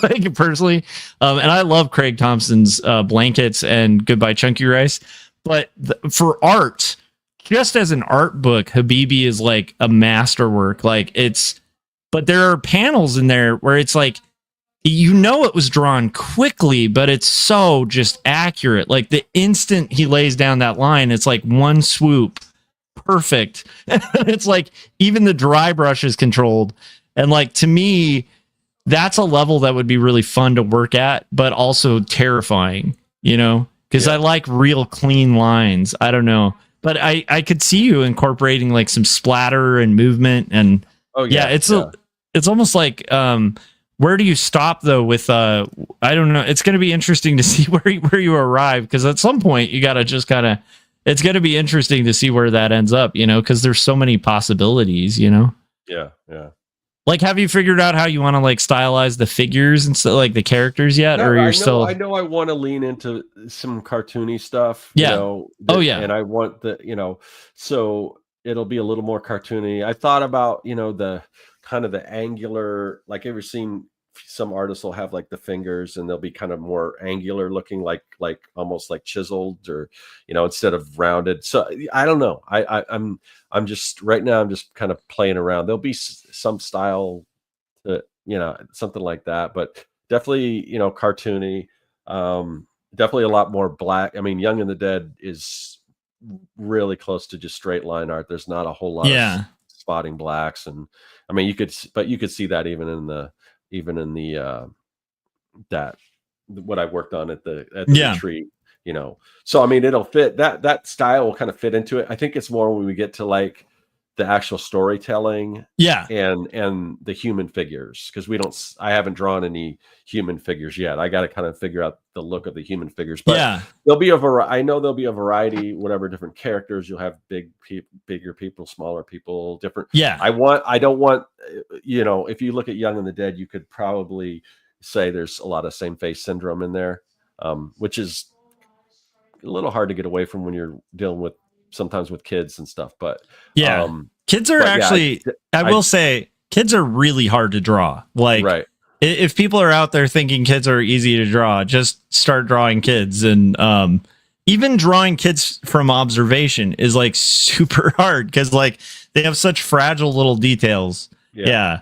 like, personally. And I love Craig Thompson's Blankets and Goodbye Chunky Rice. But for art, just as an art book, Habibi is like a masterwork. Like, it's but there are panels in there where it's like, it was drawn quickly, but it's so just accurate. Like the instant he lays down that line, it's like one swoop, perfect. It's like even the dry brush is controlled. And like, to me, that's a level that would be really fun to work at, but also terrifying, because I like real clean lines. I don't know, but I could see you incorporating like some splatter and movement, and it's almost like, where do you stop though with I don't know. It's going to be interesting to see where you arrive, because at some point you got to just kind of, it's going to be interesting to see where that ends up, because there's so many possibilities, Yeah. Like, have you figured out how you want to like stylize the figures and so like the characters yet? No, or you're I know I want to lean into some cartoony stuff. Yeah. And I want so it'll be a little more cartoony. I thought about, the kind of the angular, like, ever seen some artists will have like the fingers and they'll be kind of more angular looking, like almost like chiseled, or instead of rounded. So I don't know. I'm just right now I'm just kind of playing around. There'll be some style that something like that, but definitely cartoony. Definitely a lot more black. I mean, Young and the Dead is really close to just straight line art. There's not a whole lot of spotting blacks, and I mean you could see that even in the that what I worked on at the retreat, so I mean it'll fit, that style will kind of fit into it. I think it's more when we get to like the actual storytelling and the human figures, because I haven't drawn any human figures yet. I got to kind of figure out the look of the human figures, but there'll be I know there'll be a variety, whatever different characters. You'll have bigger people, smaller people, different. I don't want if you look at Young and the Dead, you could probably say there's a lot of same face syndrome in there, which is a little hard to get away from when you're dealing with sometimes with kids and stuff. But kids are actually, I will say, kids are really hard to draw. Like, if people are out there thinking kids are easy to draw, just start drawing kids. And even drawing kids from observation is like super hard, because like they have such fragile little details. Yeah.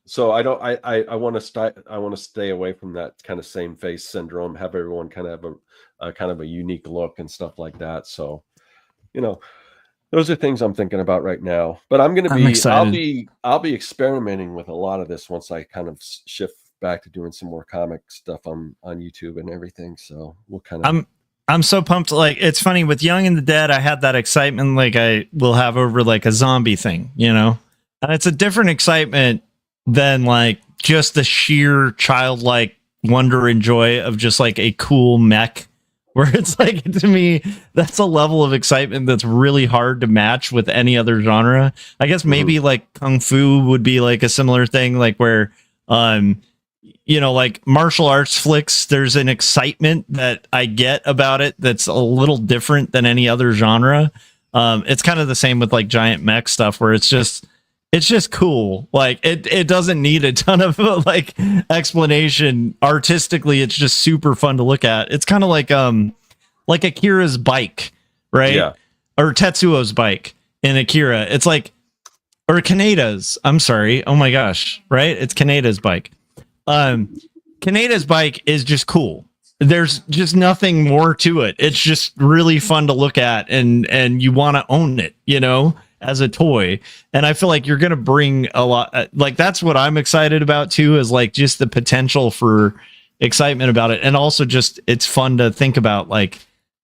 So I want to stay away from that kind of same face syndrome, have everyone kind of have a kind of a unique look and stuff like that. So those are things I'm thinking about right now. But I'm excited. I'll be experimenting with a lot of this once I kind of shift back to doing some more comic stuff on YouTube and everything. So we'll kind of. I'm so pumped. Like, it's funny with Young and the Dead, I had that excitement like I will have over like a zombie thing, and it's a different excitement than like just the sheer childlike wonder and joy of just like a cool mech. Where it's like, to me, that's a level of excitement that's really hard to match with any other genre. I guess maybe like Kung Fu would be like a similar thing, like where, like martial arts flicks, there's an excitement that I get about it that's a little different than any other genre. It's kind of the same with like giant mech stuff, where it's just cool. Like it doesn't need a ton of like explanation. Artistically, it's just super fun to look at. It's kind of like Akira's bike, right? Yeah. Or Tetsuo's bike in Akira. It's like, or Kaneda's. I'm sorry. Oh my gosh. Right? It's Kaneda's bike. Kaneda's bike is just cool. There's just nothing more to it. It's just really fun to look at, and you want to own it, as a toy. And I feel like you're going to bring a lot, like that's what I'm excited about too, is like just the potential for excitement about it. And also just, it's fun to think about like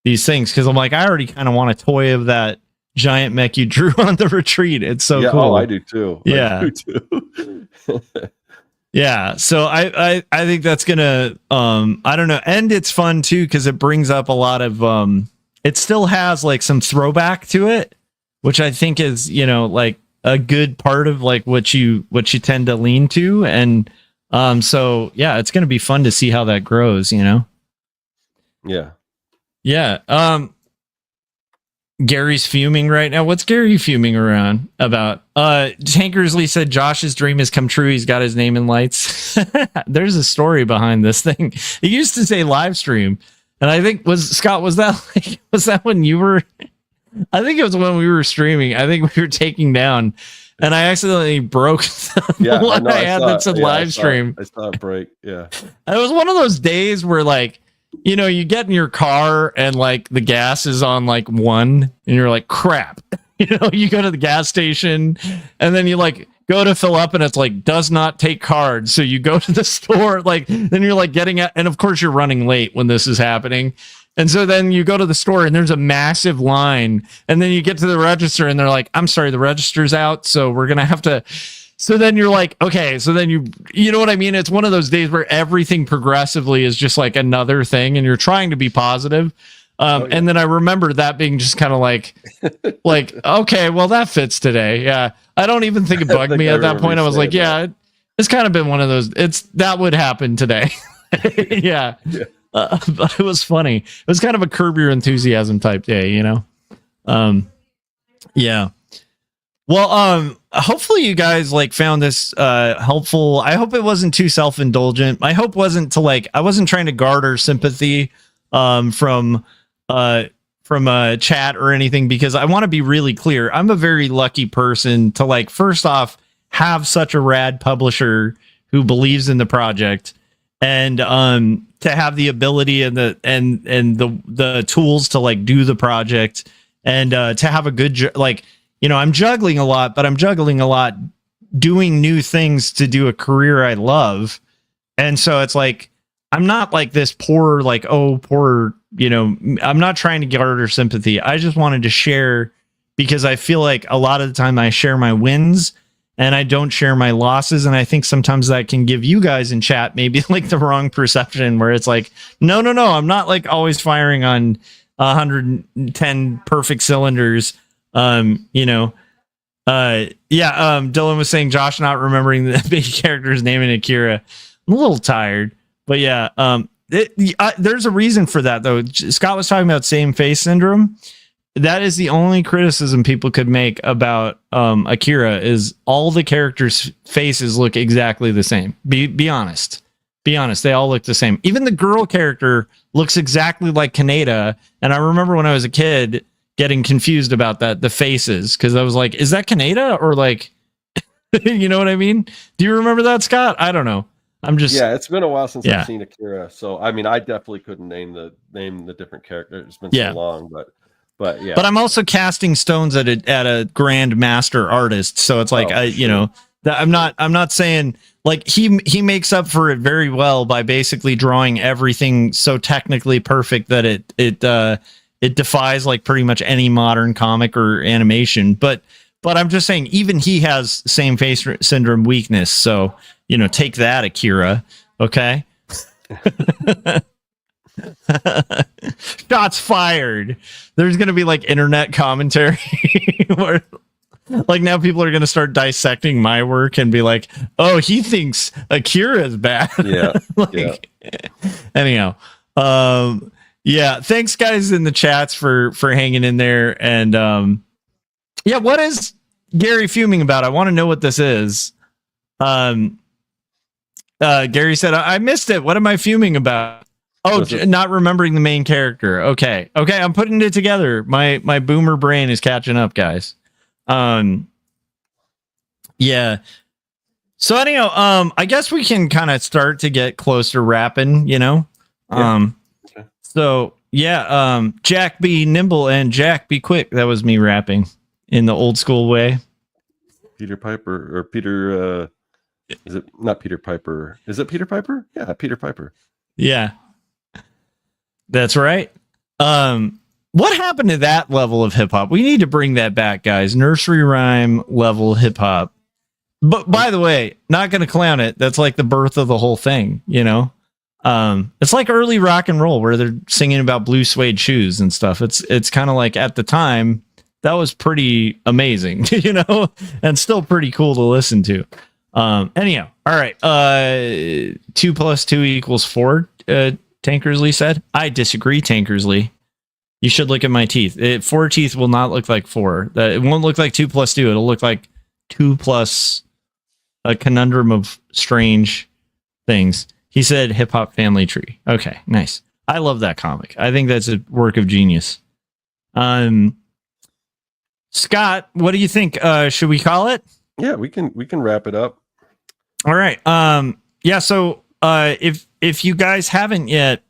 these things. Cause I'm like, I already kind of want a toy of that giant mech you drew on the retreat. It's so cool. Oh, I do too. Yeah. I do too. Yeah. So I think that's going to, I don't know. And it's fun too, cause it brings up a lot of, it still has like some throwback to it, which I think is, like a good part of like what you tend to lean to. And so, yeah, it's going to be fun to see how that grows, Yeah. Yeah. Gary's fuming right now. What's Gary fuming around about? Tankersley said Josh's dream has come true. He's got his name in lights. There's a story behind this thing. He used to say live stream. And I think was that when you were, I think it was when we were streaming. I think we were taking down and I accidentally broke the Yeah, one I had that it. said Yeah, live stream. I saw it break. Yeah. And it was one of those days where like, you know, you get in your car and like the gas is on like 1 and you're like, crap. You know, you go to the gas station and then you like go to fill up and it's like does not take cards. So you go to the store, like then you're like getting at, and of course you're running late when this is happening. And so then you go to the store and there's a massive line, and then you get to the register and they're like, I'm sorry, the register's out. So we're going to have to. So then you're like, okay, so then you know what I mean? It's one of those days where everything progressively is just like another thing and you're trying to be positive. And then I remember that being just kind of like, okay, well that fits today. Yeah. I don't even think it bugged me at that point. I was like, yeah, it's kind of been one of those, that would happen today. Yeah. But it was funny. It was kind of a Curb Your Enthusiasm type day, you know? Yeah. Well, hopefully you guys like found this helpful. I hope it wasn't too self-indulgent. My hope wasn't to like, I wasn't trying to garner sympathy from chat or anything, because I want to be really clear. I'm a very lucky person to like, first off, have such a rad publisher who believes in the project, and to have the ability and the tools to like do the project, and to have a good like, you know, I'm juggling a lot, but I'm juggling a lot doing new things to do a career I love. And so it's like, I'm not like this poor, like, oh, poor, you know, I'm not trying to garner sympathy. I just wanted to share, because I feel like a lot of the time I share my wins and I don't share my losses. And I think sometimes that can give you guys in chat maybe like the wrong perception, where it's like, no, I'm not like always firing on 110 perfect cylinders. You know, Dylan was saying Josh not remembering the big character's name in Akira. I'm a little tired, but yeah, there's a reason for that though. Scott was talking about same face syndrome. That is the only criticism people could make about Akira, is all the characters' faces look exactly the same. Be honest. Be honest. They all look the same. Even the girl character looks exactly like Kaneda. And I remember when I was a kid getting confused about that, the faces, because I was like, is that Kaneda or like, you know what I mean? Do you remember that, Scott? I don't know. Yeah, it's been a while since I've seen Akira, so I mean, I definitely couldn't name the different characters. It's been so long, but yeah. But I'm also casting stones at a grand master artist, so it's like you know, I'm not saying like he makes up for it very well by basically drawing everything so technically perfect that it defies like pretty much any modern comic or animation. But I'm just saying, even he has same face syndrome weakness. So, you know, take that, Akira. Okay. Shots fired. There's going to be like internet commentary where like now people are going to start dissecting my work and be like, oh, he thinks Akira is bad. Yeah. Anyhow. Yeah, thanks guys in the chats for hanging in there. And yeah, what is Gary fuming about? I want to know what this is. Gary said, I missed it. What am I fuming about? Oh, not remembering the main character. Okay, I'm putting it together. My boomer brain is catching up, guys. Yeah. So anyhow, I guess we can kind of start to get close to wrapping, you know. So yeah, Jack be nimble and Jack be quick. That was me rapping in the old school way. Peter Piper or Peter, is it not Peter Piper? Is it Peter Piper? Yeah, Peter Piper. Yeah, that's right. What happened to that level of hip hop? We need to bring that back, guys. Nursery rhyme level hip hop. But by the way, not going to clown it. That's like the birth of the whole thing, you know. It's like early rock and roll where they're singing about blue suede shoes and stuff. It's kind of like at the time that was pretty amazing, you know, and still pretty cool to listen to. Anyhow, all right. 2 + 2 = 4. Tankersley said. I disagree, Tankersley. You should look at my teeth. 4 teeth will not look like 4. It won't look like 2 + 2. It'll look like 2 plus a conundrum of strange things. He said hip hop family tree. Okay, nice. I love that comic. I think that's a work of genius. Scott, what do you think? Should we call it? Yeah, we can wrap it up. All right. Yeah. So if you guys haven't yet,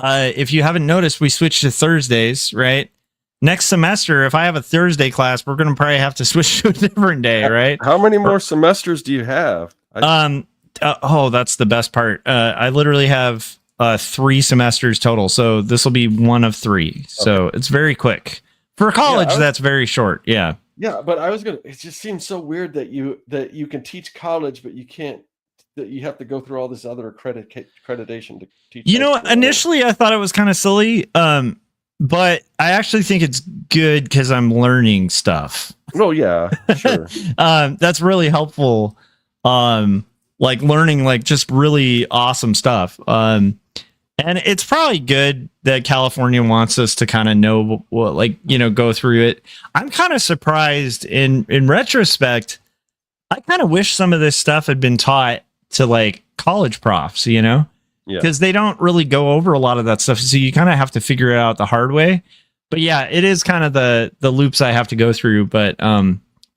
if you haven't noticed, we switched to Thursdays, right? Next semester, if I have a Thursday class, we're gonna probably have to switch to a different day, right? How many more semesters do you have? That's the best part. I literally have 3 semesters total, so this will be one of 3. So it's very quick for college. That's very short. Yeah. Yeah, but I was gonna. It just seems so weird that you can teach college, but you can't. That you have to go through all this other accreditation to teach. You know, initially I thought it was kind of silly, but I actually think it's good because I'm learning stuff. Oh yeah, sure. That's really helpful. Like learning like just really awesome stuff. And it's probably good that California wants us to kind of know what, like, you know, go through it. I'm kind of surprised in retrospect. I kind of wish some of this stuff had been taught to like college profs, you know, because they don't really go over a lot of that stuff. So you kind of have to figure it out the hard way. But yeah, it is kind of the loops I have to go through, but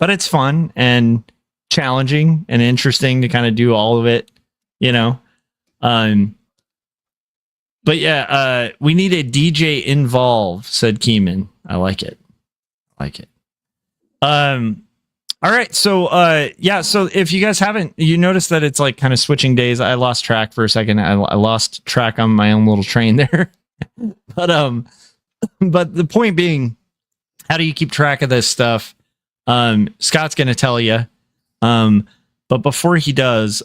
it's fun and challenging and interesting to kind of do all of it, you know. But yeah, we need a DJ involved, said Keeman. I like it. All right, so so if you guys haven't, you notice that it's like kind of switching days. I lost track for a second. I lost track on my own little train there. But the point being, how do you keep track of this stuff? Scott's going to tell you. But before he does,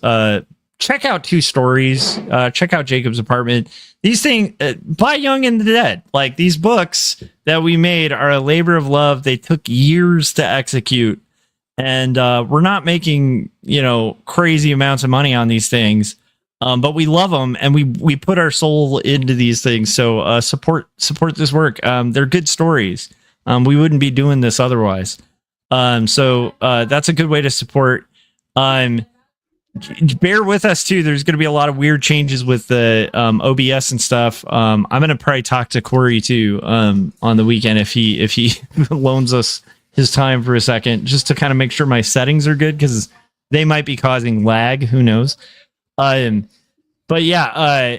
check out 2 Stories. Check out Jacob's Apartment. These things, buy Young and the Dead. Like, these books that we made are a labor of love. They took years to execute. And we're not making, you know, crazy amounts of money on these things. But we love them, and we put our soul into these things. So support this work. They're good stories. We wouldn't be doing this otherwise. So that's a good way to support. Bear with us too. There's going to be a lot of weird changes with the OBS and stuff. I'm going to probably talk to Corey too on the weekend if he loans us his time for a second, just to kind of make sure my settings are good, because they might be causing lag. Who knows? But yeah,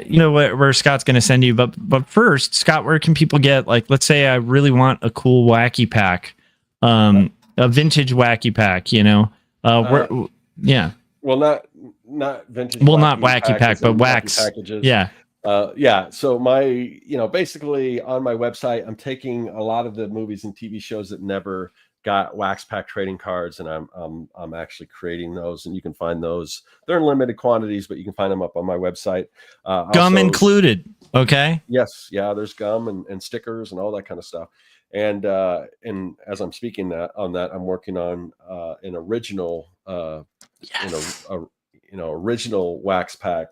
you know where Scott's going to send you. But first, Scott, where can people get, like, let's say I really want a cool wacky pack, a vintage wacky pack, you know, yeah. Well, not vintage. Well, not wacky pack, but wax packages. Yeah. So basically on my website, I'm taking a lot of the movies and TV shows that never got wax pack trading cards, and I'm actually creating those, and you can find those. They're in limited quantities, but you can find them up on my website. Gum also included. Okay. Yes. Yeah. There's gum and stickers and all that kind of stuff. And as I'm speaking on that, I'm working on an original, original wax pack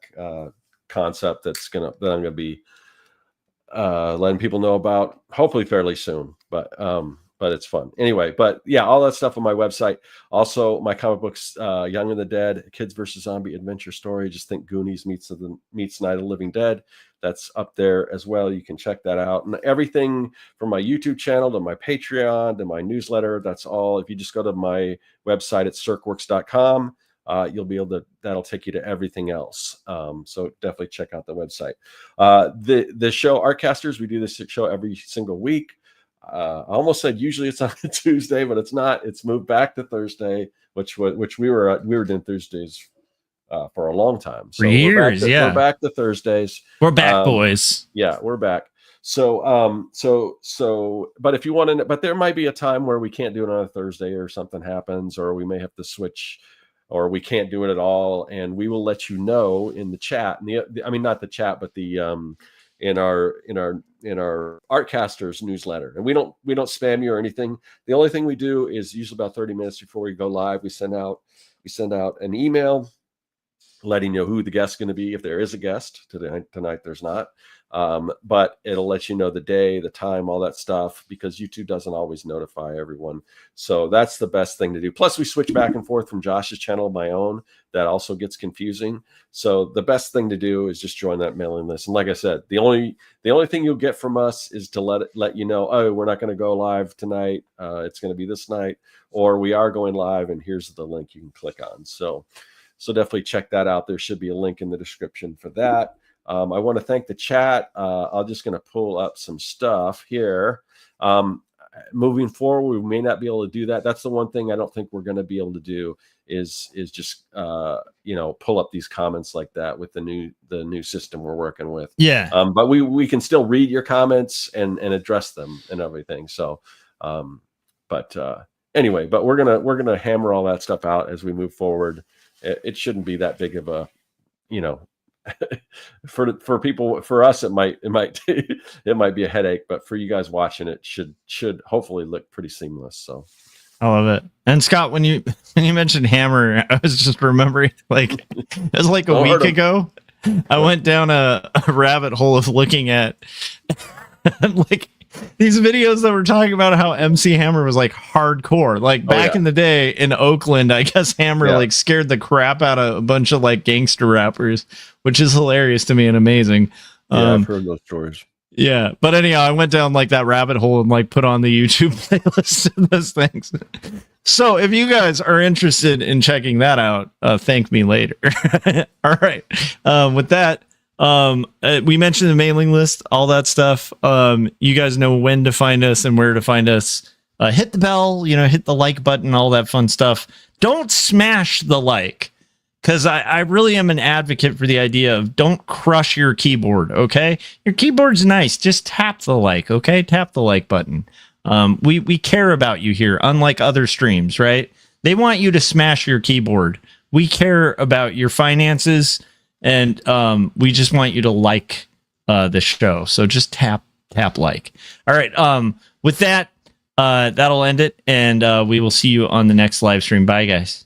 concept that I'm going to be letting people know about, hopefully fairly soon. But it's fun anyway. But yeah, all that stuff on my website. Also, my comic books, Young and the Dead, Kids versus Zombie Adventure Story. Just think Goonies meets Night of the Living Dead. That's up there as well. You can check that out. And everything from my YouTube channel to my Patreon to my newsletter, that's all. If you just go to my website at serkworks.com, you'll be able to, that'll take you to everything else. So definitely check out the website. The show Artcasters, we do this show every single week. I almost said usually it's on a Tuesday, but it's not. It's moved back to Thursday, which we were doing Thursdays for a long time. So for years, we're back to Thursdays. We're back, boys. Yeah, we're back. So but if you want to, but there might be a time where we can't do it on a Thursday, or something happens, or we may have to switch, or we can't do it at all, and we will let you know in the chat. And I mean, not the chat, but the in our Artcasters newsletter. And we don't spam you or anything. The only thing we do is usually about 30 minutes before we go live, we send out an email letting you know who the guest's going to be, if there is a guest. Tonight there's not. But it'll let you know the day, the time, all that stuff, because YouTube doesn't always notify everyone. So that's the best thing to do. Plus, we switch back and forth from Josh's channel to my own. That also gets confusing. So the best thing to do is just join that mailing list. And like I said, the only thing you'll get from us is to let you know, oh, we're not going to go live tonight. It's going to be this night, or we are going live, and here's the link you can click on. So definitely check that out. There should be a link in the description for that. I want to thank the chat. I'm just going to pull up some stuff here. Moving forward, we may not be able to do that. That's the one thing I don't think we're going to be able to do is just pull up these comments like that with the new system we're working with. Yeah. But we can still read your comments and address them and everything. So, anyway, but we're gonna hammer all that stuff out as we move forward. It shouldn't be that big of a, for people, for us, it might be a headache, but for you guys watching, it should hopefully look pretty seamless. So I love it. And Scott, when you mentioned hammer, I was just remembering, like, it was like a week ago, I went down a rabbit hole of looking at like these videos that were talking about how MC Hammer was like hardcore. Like back in the day in Oakland, I guess Hammer like scared the crap out of a bunch of like gangster rappers, which is hilarious to me and amazing. I've heard those stories. Yeah, but anyhow, I went down like that rabbit hole and like put on the YouTube playlist and those things. So if you guys are interested in checking that out, thank me later. All right. With that, we mentioned the mailing list, all that stuff. You guys know when to find us and where to find us. Hit the bell, hit the like button, all that fun stuff. Don't smash the like, because I really am an advocate for the idea of don't crush your keyboard, okay? Your keyboard's nice. Just tap the like, okay? Tap the like button. We care about you here, unlike other streams, right? They want you to smash your keyboard. We care about your finances, and we just want you to like the show. So just tap like. All right. With that, that'll end it, and we will see you on the next live stream. Bye, guys.